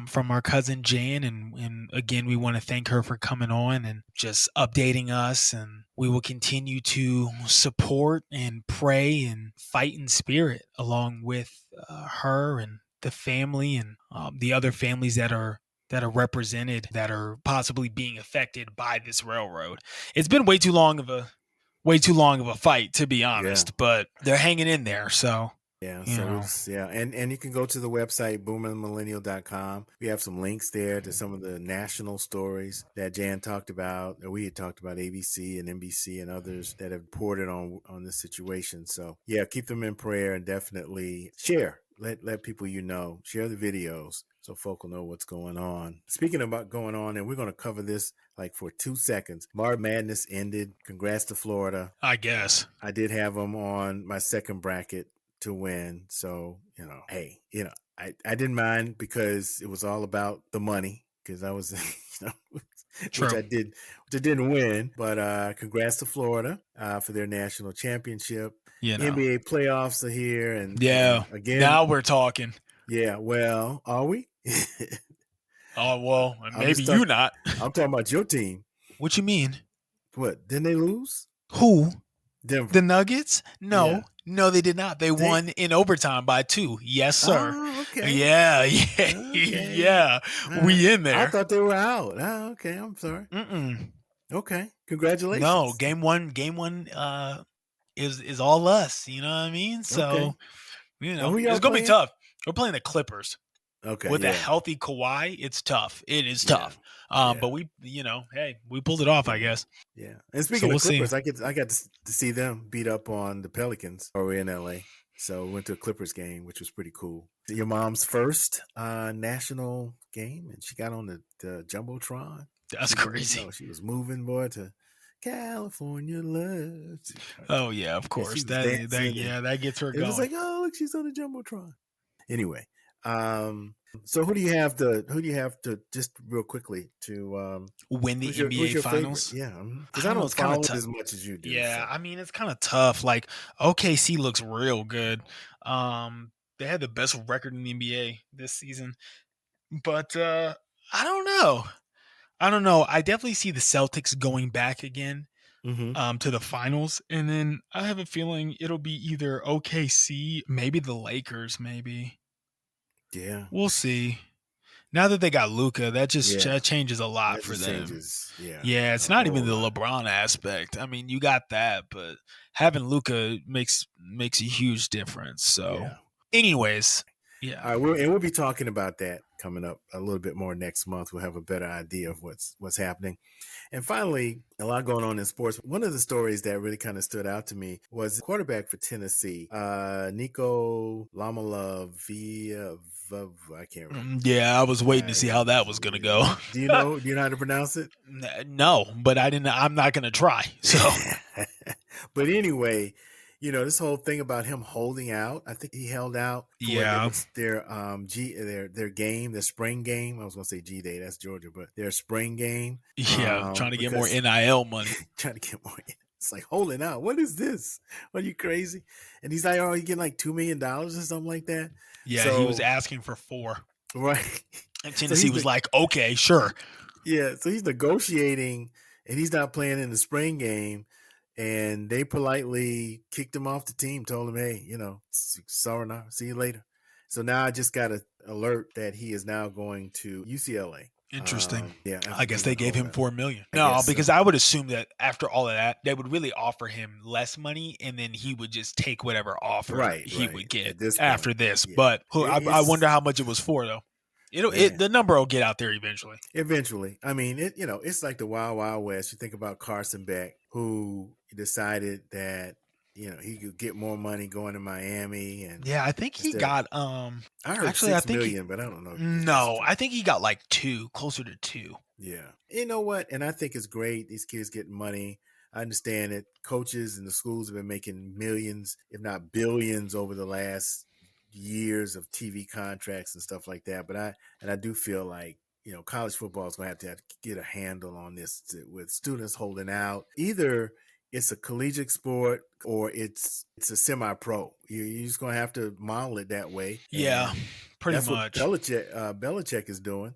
from our cousin Jan, and again we want to thank her for coming on and just updating us, and we will continue to support and pray and fight in spirit along with her and the family and the other families that are represented that are possibly being affected by this railroad. It's been way too long of a fight, to be Yeah. honest, but they're hanging in there. So, Yeah, you so know, it's and you can go to the website boomermillennial.com. We have some links there to some of the national stories that Jan talked about, or we had talked about, ABC and NBC and others that have reported on this situation. So yeah, keep them in prayer and definitely share. Let people share the videos so folk will know what's going on. Speaking about going on, and we're going to cover this like for 2 seconds. March Madness ended. Congrats to Florida. I guess. I did have them on my second bracket to win. So, hey, I didn't mind because it was all about the money because I was, which True. I didn't win. But congrats to Florida for their national championship. NBA playoffs are here. And again, now we're talking. Yeah. Well, are we? Oh, well, maybe you not. I'm talking about your team. What you mean? What? Didn't they lose? Who? Denver. The Nuggets? No, they did not. They won in overtime by 2. Yes, sir. Oh, okay. Yeah. Okay. Yeah. We in there. I thought they were out. Oh, okay. I'm sorry. Okay. Congratulations. No, game one. Is all us. You know what I mean? So, it's gonna be tough. We're playing the Clippers. Okay. With a healthy Kawhi, it's tough. It is tough. But we, hey, we pulled it off, I guess. Yeah. And speaking of Clippers, I got to see them beat up on the Pelicans over in LA. So we went to a Clippers game, which was pretty cool. Your mom's first national game, and she got on the Jumbotron. That's crazy. She was moving, boy, to California love. Oh yeah, of course. That gets her going. It was like, oh look, she's on the Jumbotron. Anyway, so who do you have to just real quickly to win the NBA Finals? Favorite? Yeah, because I don't follow it as much as you do. Yeah, so. I mean it's kind of tough. Like OKC looks real good. They had the best record in the NBA this season, but I don't know. I definitely see the Celtics going back again to the finals, and then I have a feeling it'll be either OKC, maybe the Lakers, maybe. Yeah, we'll see. Now that they got Luka, that changes a lot for them. Yeah, it's not even the LeBron aspect. I mean, you got that, but having Luka makes a huge difference. So, anyways, yeah. All right, we'll be talking about that coming up a little bit more next month. We'll have a better idea of what's happening. And finally, a lot going on in sports. One of the stories that really kind of stood out to me was the quarterback for Tennessee, Nico Lamaluvia. I can't remember. Yeah, I was waiting to see how that was going to go. Do you know how to pronounce it? No, but I'm not going to try. So, but anyway, this whole thing about him holding out. I think he held out for their game, their spring game. I was going to say G-Day, that's Georgia, but their spring game. Yeah, trying to get more NIL money. Trying to get more. It's like holding out. What is this? Are you crazy? And he's like, oh, you get like $2 million or something like that. Yeah, so, he was asking for 4. Right. And Tennessee was like, okay, sure. Yeah, so he's negotiating, and he's not playing in the spring game. And they politely kicked him off the team, told him, hey, sorry, now, see you later. So now I just got an alert that he is now going to UCLA. Interesting. I guess they gave him $4 million. No, because I would assume that after all of that, they would really offer him less money, and then he would just take whatever offer he would get after this. Yeah. But I wonder how much it was for, though. The number will get out there eventually. Eventually. I mean, it's like the Wild Wild West. You think about Carson Beck, who decided that he could get more money going to Miami, and I think he got I heard $6 million, but I don't know. No, I think he got like 2, closer to 2. Yeah, you know what? And I think it's great. These kids getting money. I understand that coaches and the schools have been making millions, if not billions, over the last years of TV contracts and stuff like that. But I do feel like college football is going to have to get a handle on this with students holding out. Either it's a collegiate sport or it's a semi-pro. You're just going to have to model it that way. Yeah, pretty much. That's what Belichick is doing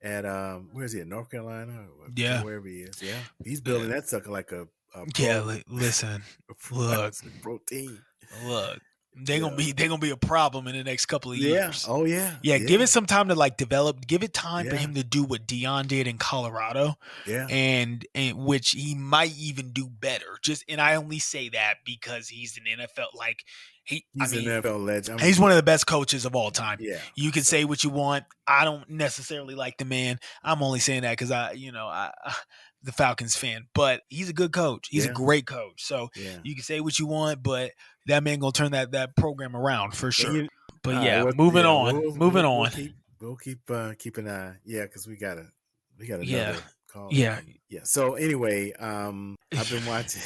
at where is he, at North Carolina? Or wherever he is. Yeah, he's building that sucker like a pro, listen, look, pro team. Look, they're gonna be a problem in the next couple of Yeah. years. Oh yeah. Yeah, give Yeah. it some time to like develop. Give it time for Yeah. him to do what Dion did in Colorado, Yeah. and which he might even do better. And I only say that because he's an NFL like He's an NFL legend. I mean, he's one of the best coaches of all time. yeah. You can say what you want. I don't necessarily like the man. I'm only saying that because I the Falcons fan, but he's a good coach. He's a Yeah. great coach. So Yeah. you can say what you want, but that man gonna turn that program around for sure. But all yeah, right, well, moving yeah, on. Moving on. We'll keep an eye. Yeah, because we got another Yeah. call. Yeah. Yeah. So anyway, I've been watching.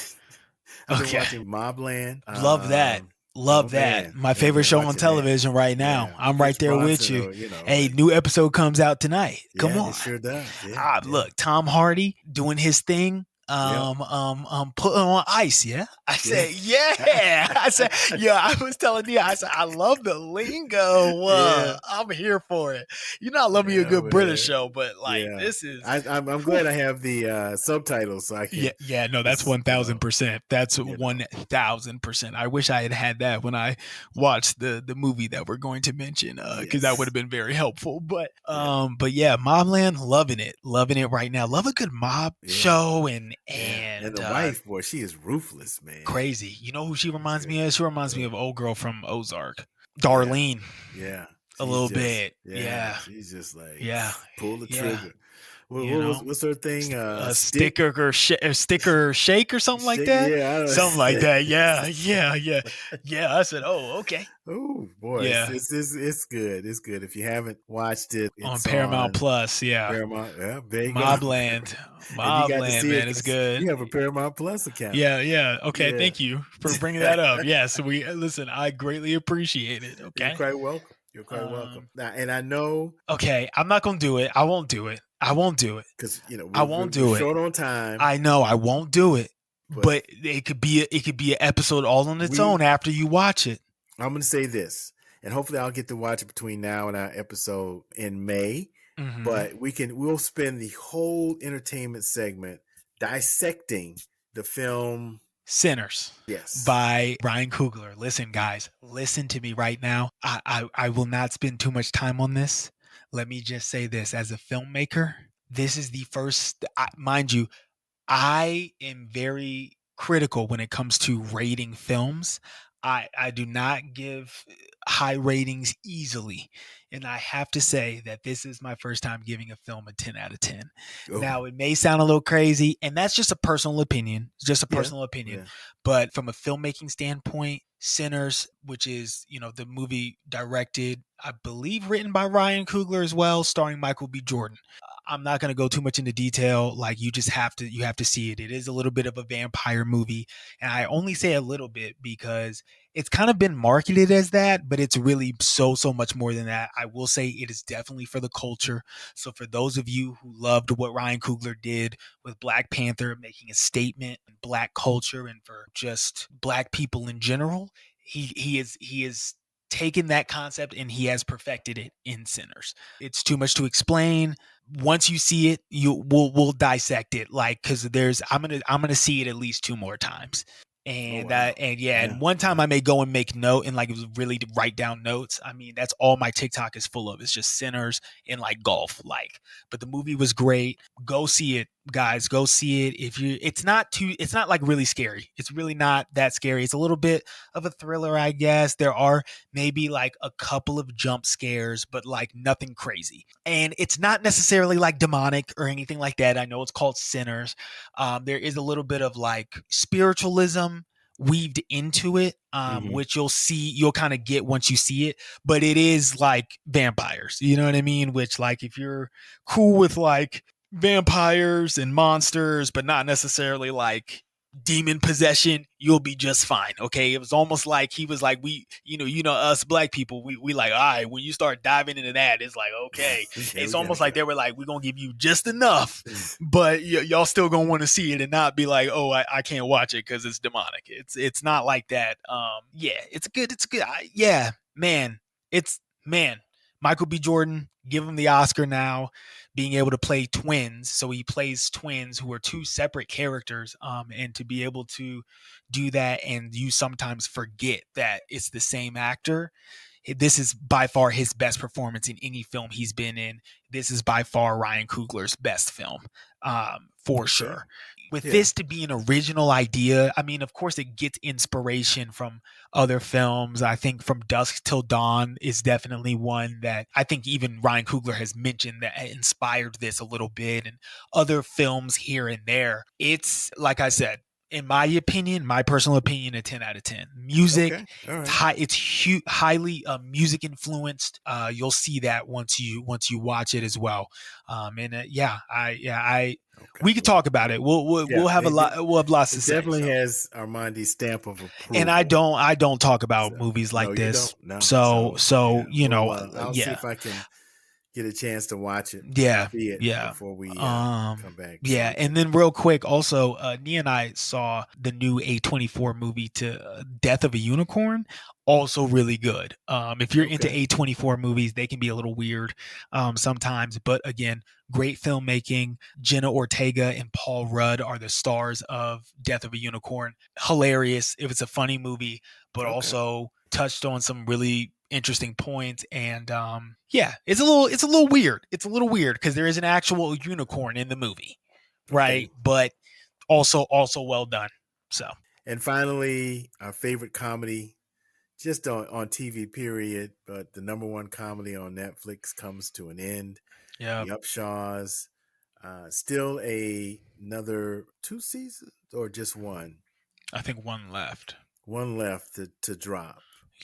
I've been Okay. watching Mobland. Love that. Love that. man. My Yeah, favorite man, show on watching television right now. Yeah. I'm Pierce right there with Brosnan, you. or, you know, Hey, but- new episode comes out tonight. Come yeah, on. it sure does. Yeah. Look, Tom Hardy doing his thing. Putting on ice. Yeah. I said, yeah. I said, yeah. I was telling you, I said, I love the lingo. Yeah. I'm here for it. You know, I love me a good man. British show, but like Yeah. this is. I'm glad I have the subtitles so I can. Yeah. No, that's 1,000%. That's 1,000%. I wish I had that when I watched the movie that we're going to mention, because that would have been very helpful. But yeah, Mobland, loving it right now. Love a good mob show and the wife, boy, she is ruthless, man. Crazy. You know who she reminds me of? She reminds me of old girl from Ozark, Darlene. Yeah, a little bit. Yeah, she's just like pull the Yeah. trigger. What's her thing? Sticker or sticker shake or something like that. Yeah, I don't know. Something like that. Yeah. I said, oh, okay. Oh boy, Yeah. it's good. It's good. If you haven't watched it, it's on Paramount Plus. Yeah, Paramount. Yeah, there you go. Mobland, man, it's good. You have a Paramount Plus account. Yeah. Okay, Yeah. thank you for bringing that up. Yes, we listen. I greatly appreciate it. Okay, You're quite welcome. You're quite welcome. Now, and I know. Okay, I'm not gonna do it. I won't do it Because I won't do it. Short on time. I know I won't do it, but it could be an episode all on its own after you watch it. I'm going to say this, and hopefully I'll get to watch it between now and our episode in May. Mhm. But we'll spend the whole entertainment segment dissecting the film Sinners. Yes. By Ryan Coogler. Listen, guys, listen to me right now. I will not spend too much time on this. Let me just say this. As a filmmaker, this is the first, mind you, I am very critical when it comes to rating films. I do not give high ratings easily. And I have to say that this is my first time giving a film a 10 out of 10. Oh. Now, it may sound a little crazy, and that's just a personal opinion. It's just a personal opinion. Yeah. But from a filmmaking standpoint, Sinners, which is, the movie directed, I believe written by Ryan Coogler as well, starring Michael B. Jordan. I'm not going to go too much into detail. Like, you have to see it. It is a little bit of a vampire movie. And I only say a little bit because it's kind of been marketed as that, but it's really so much more than that. I will say it is definitely for the culture. So for those of you who loved what Ryan Coogler did with Black Panther, making a statement in Black culture and for just Black people in general, he is taken that concept and he has perfected it in Sinners. It's too much to explain. Once you see it, we'll dissect it, like, because I'm gonna see it at least 2 more times. And and one time I may go and make note and like it was really to write down notes. I mean, that's all my TikTok is full of. It's just Sinners and like golf, but the movie was great. Go see it, guys. Go see it. It's not like really scary. It's really not that scary. It's a little bit of a thriller, I guess. There are maybe like a couple of jump scares, but like nothing crazy. And it's not necessarily like demonic or anything like that. I know it's called Sinners. There is a little bit of like spiritualism weaved into it, which you'll kind of get once you see it, but it is like vampires, you know what I mean? Which, like, if you're cool with like vampires and monsters, but not necessarily like demon possession, you'll be just fine. Okay. It was almost like he was like, we, us Black people, we like, all right, when you start diving into that, it's like, okay, it's almost like they were like, we're going to give you just enough, but y'all still going to want to see it and not be like, oh, I can't watch it because it's demonic. It's not like that. It's good. Man, Michael B. Jordan, give him the Oscar now, being able to play twins. So he plays twins who are two separate characters, and to be able to do that, and you sometimes forget that it's the same actor. This is by far his best performance in any film he's been in. This is by far Ryan Coogler's best film, for sure. With this to be an original idea, I mean, of course, it gets inspiration from other films. I think From Dusk Till Dawn is definitely one that I think even Ryan Coogler has mentioned that inspired this a little bit, and other films here and there. It's, like I said, in my opinion, my personal opinion, a 10 out of 10. Music, it's highly music influenced. You'll see that once you watch it as well. We could talk about it. We'll have lots to say. It definitely has Armandi's stamp of approval. And I don't talk about movies like this. No. So you know, I'll see if I can get a chance to watch it. Before we come back. Yeah, and then real quick, also, Nia and I saw the new A24 movie to Death of a Unicorn. Also really good. If you're into A24 movies, they can be a little weird sometimes, but again, great filmmaking. Jenna Ortega and Paul Rudd are the stars of Death of a Unicorn. Hilarious. If it's a funny movie, but also touched on some really interesting points, and it's a little weird. It's a little weird because there is an actual unicorn in the movie, right? But also well done. So, and finally, our favorite comedy, just on TV period, but the number one comedy on Netflix comes to an end. The Upshaws. Still another 2 seasons or just one? I think one left. One left to drop.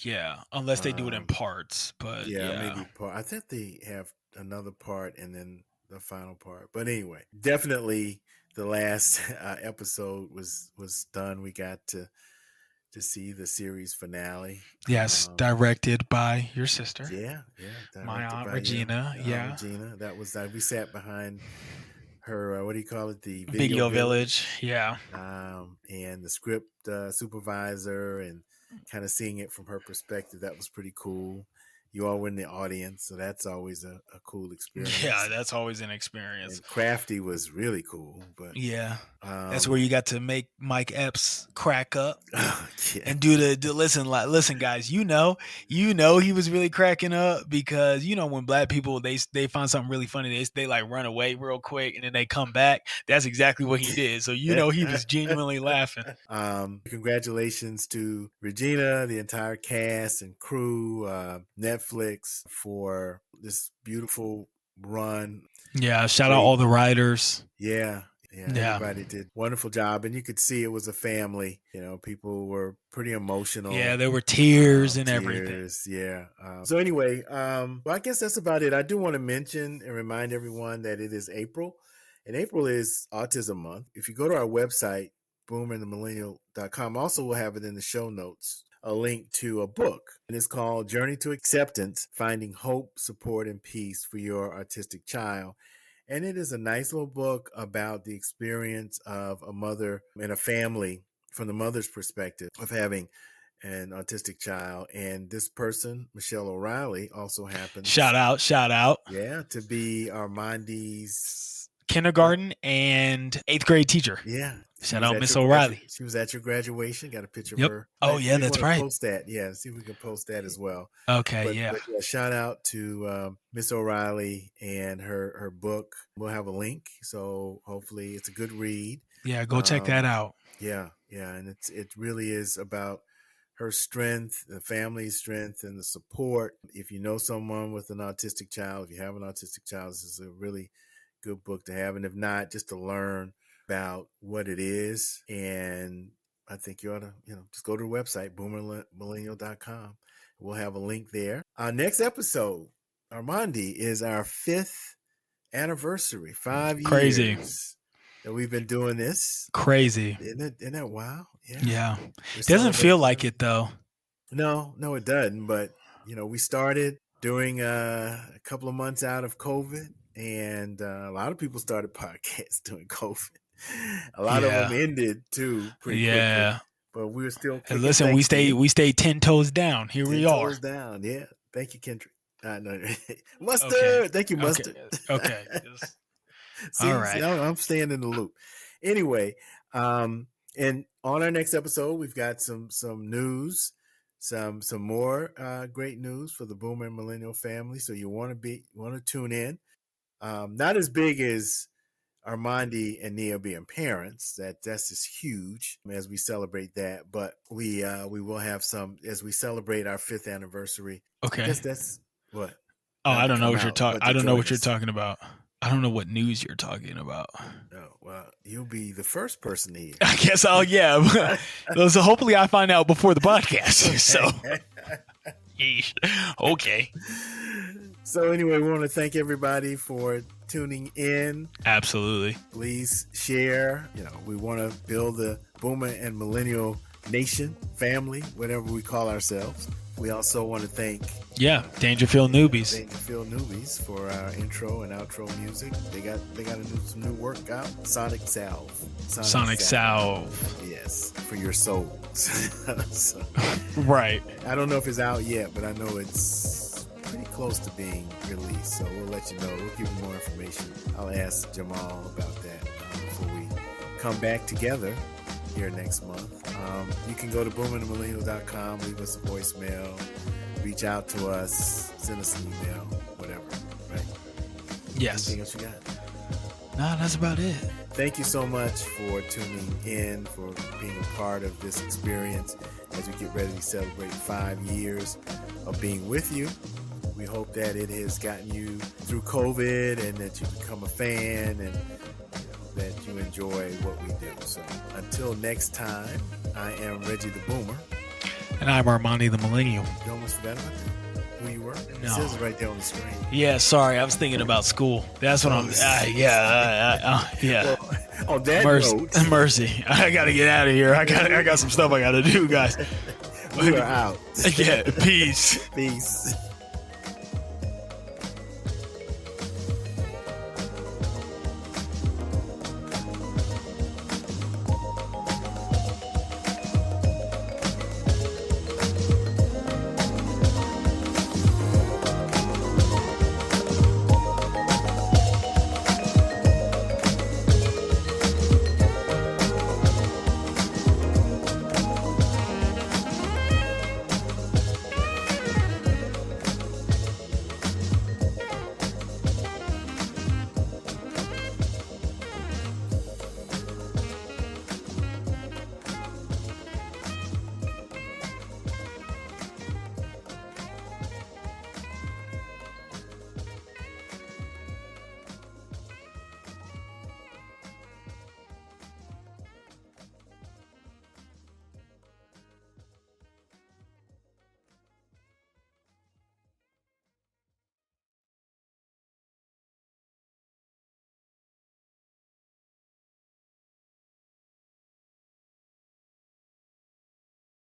Yeah, unless they do it in parts, but maybe part. I think they have another part and then the final part. But anyway, definitely the last episode was done. We got to see the series finale. Yes, directed by your sister. Yeah, my aunt Regina. Regina. That was we sat behind her, what do you call it? The Video Village. Yeah. And the script supervisor, and kind of seeing it from her perspective, that was pretty cool. You all were in the audience, so that's always a cool experience. Yeah, that's always an experience. And Crafty was really cool, but that's where you got to make Mike Epps crack up and do the listen, guys. You know, he was really cracking up because when black people they find something really funny, they like run away real quick and then they come back. That's exactly what he did. So he was genuinely laughing. Congratulations to Regina, the entire cast and crew, Netflix, for this beautiful run. Yeah, shout out all the writers. Yeah, everybody did a wonderful job, and you could see it was a family. People were pretty emotional. Yeah, there were tears and everything. Yeah. So anyway, I guess that's about it. I do want to mention and remind everyone that it is April, and April is Autism Month. If you go to our website, boomerandthemillennial.com, also we'll have it in the show notes, a link to a book, and it's called Journey to Acceptance: Finding Hope, Support, and Peace for Your Autistic Child. And it is a nice little book about the experience of a mother and a family from the mother's perspective of having an autistic child. And this person, Michelle O'Reilly, also happens. Shout out. Yeah, to be Armandi's kindergarten and 8th grade teacher. Yeah. Shout out Miss O'Reilly. She was at your graduation. Got a picture of her. Oh, yeah, that's right. Post that. Yeah, see if we can post that as well. Okay, But shout out to Miss O'Reilly and her book. We'll have a link, so hopefully it's a good read. Yeah, go check that out. Yeah, and it really is about her strength, the family's strength, and the support. If you know someone with an autistic child, if you have an autistic child, this is a really good book to have. And if not, just to learn about what it is. And I think you ought to, just go to the website, boomermillennial.com. We'll have a link there. Our next episode, Armandi, is our 5th anniversary. 5 years that we've been doing this. Crazy. Isn't that wow? Yeah. It doesn't feel like it though. No, it doesn't. But, we started during a couple of months out of COVID, and a lot of people started podcasts during COVID. A lot of them ended too pretty quickly. But we were still. And listen, we stayed 10 toes down. Here we are. 10 toes down. Yeah. Thank you, Kendrick. No. Mustard. Okay. Thank you, Mustard. Okay. See, All right. I'm staying in the loop. Anyway, and on our next episode, we've got some news, some more great news for the Boomer and Millennial family. So you want to tune in. Not as big as Armandi and Nia being parents. That's just huge as we celebrate that. But we will have some as we celebrate our 5th anniversary. Okay. I guess that's what. Oh, I don't know what you're talking. I don't know what you're us. talking about. I don't know what news you're talking about. Oh, well, you'll be the first person to hear. I guess I'll, yeah. So hopefully I find out before the podcast. So, yeesh. Okay. So anyway, we want to thank everybody for tuning in. Absolutely. Please share. We want to build the Boomer and Millennial Nation, family, whatever we call ourselves. We also want to thank Dangerfield Newbies. Dangerfield Newbies for our intro and outro music. They got some new work out. Sonic Salve. Yes, for your souls. So, right. I don't know if it's out yet, but I know it's pretty close to being released. So we'll let you know. We'll give you more information. I'll ask Jamal about that before we come back together here next month. You can go to boomerandmillennial.com, leave us a voicemail, reach out to us, send us an email, whatever, right? Yes. Anything else you got? No, that's about it. Thank you so much for tuning in, for being a part of this experience as we get ready to celebrate 5 years of being with you. We hope that it has gotten you through COVID and that you become a fan and that you enjoy what we do. So until next time, I am Reggie the Boomer. And I'm Armandi the Millennial. You almost forgot about that? Who you were? No. It says it right there on the screen. Yeah, sorry. I was thinking about school. That's what I'm... yeah. Well, on that note... Mercy. I got to get out of here. I got some stuff I got to do, guys. We are out. Yeah, peace. Peace.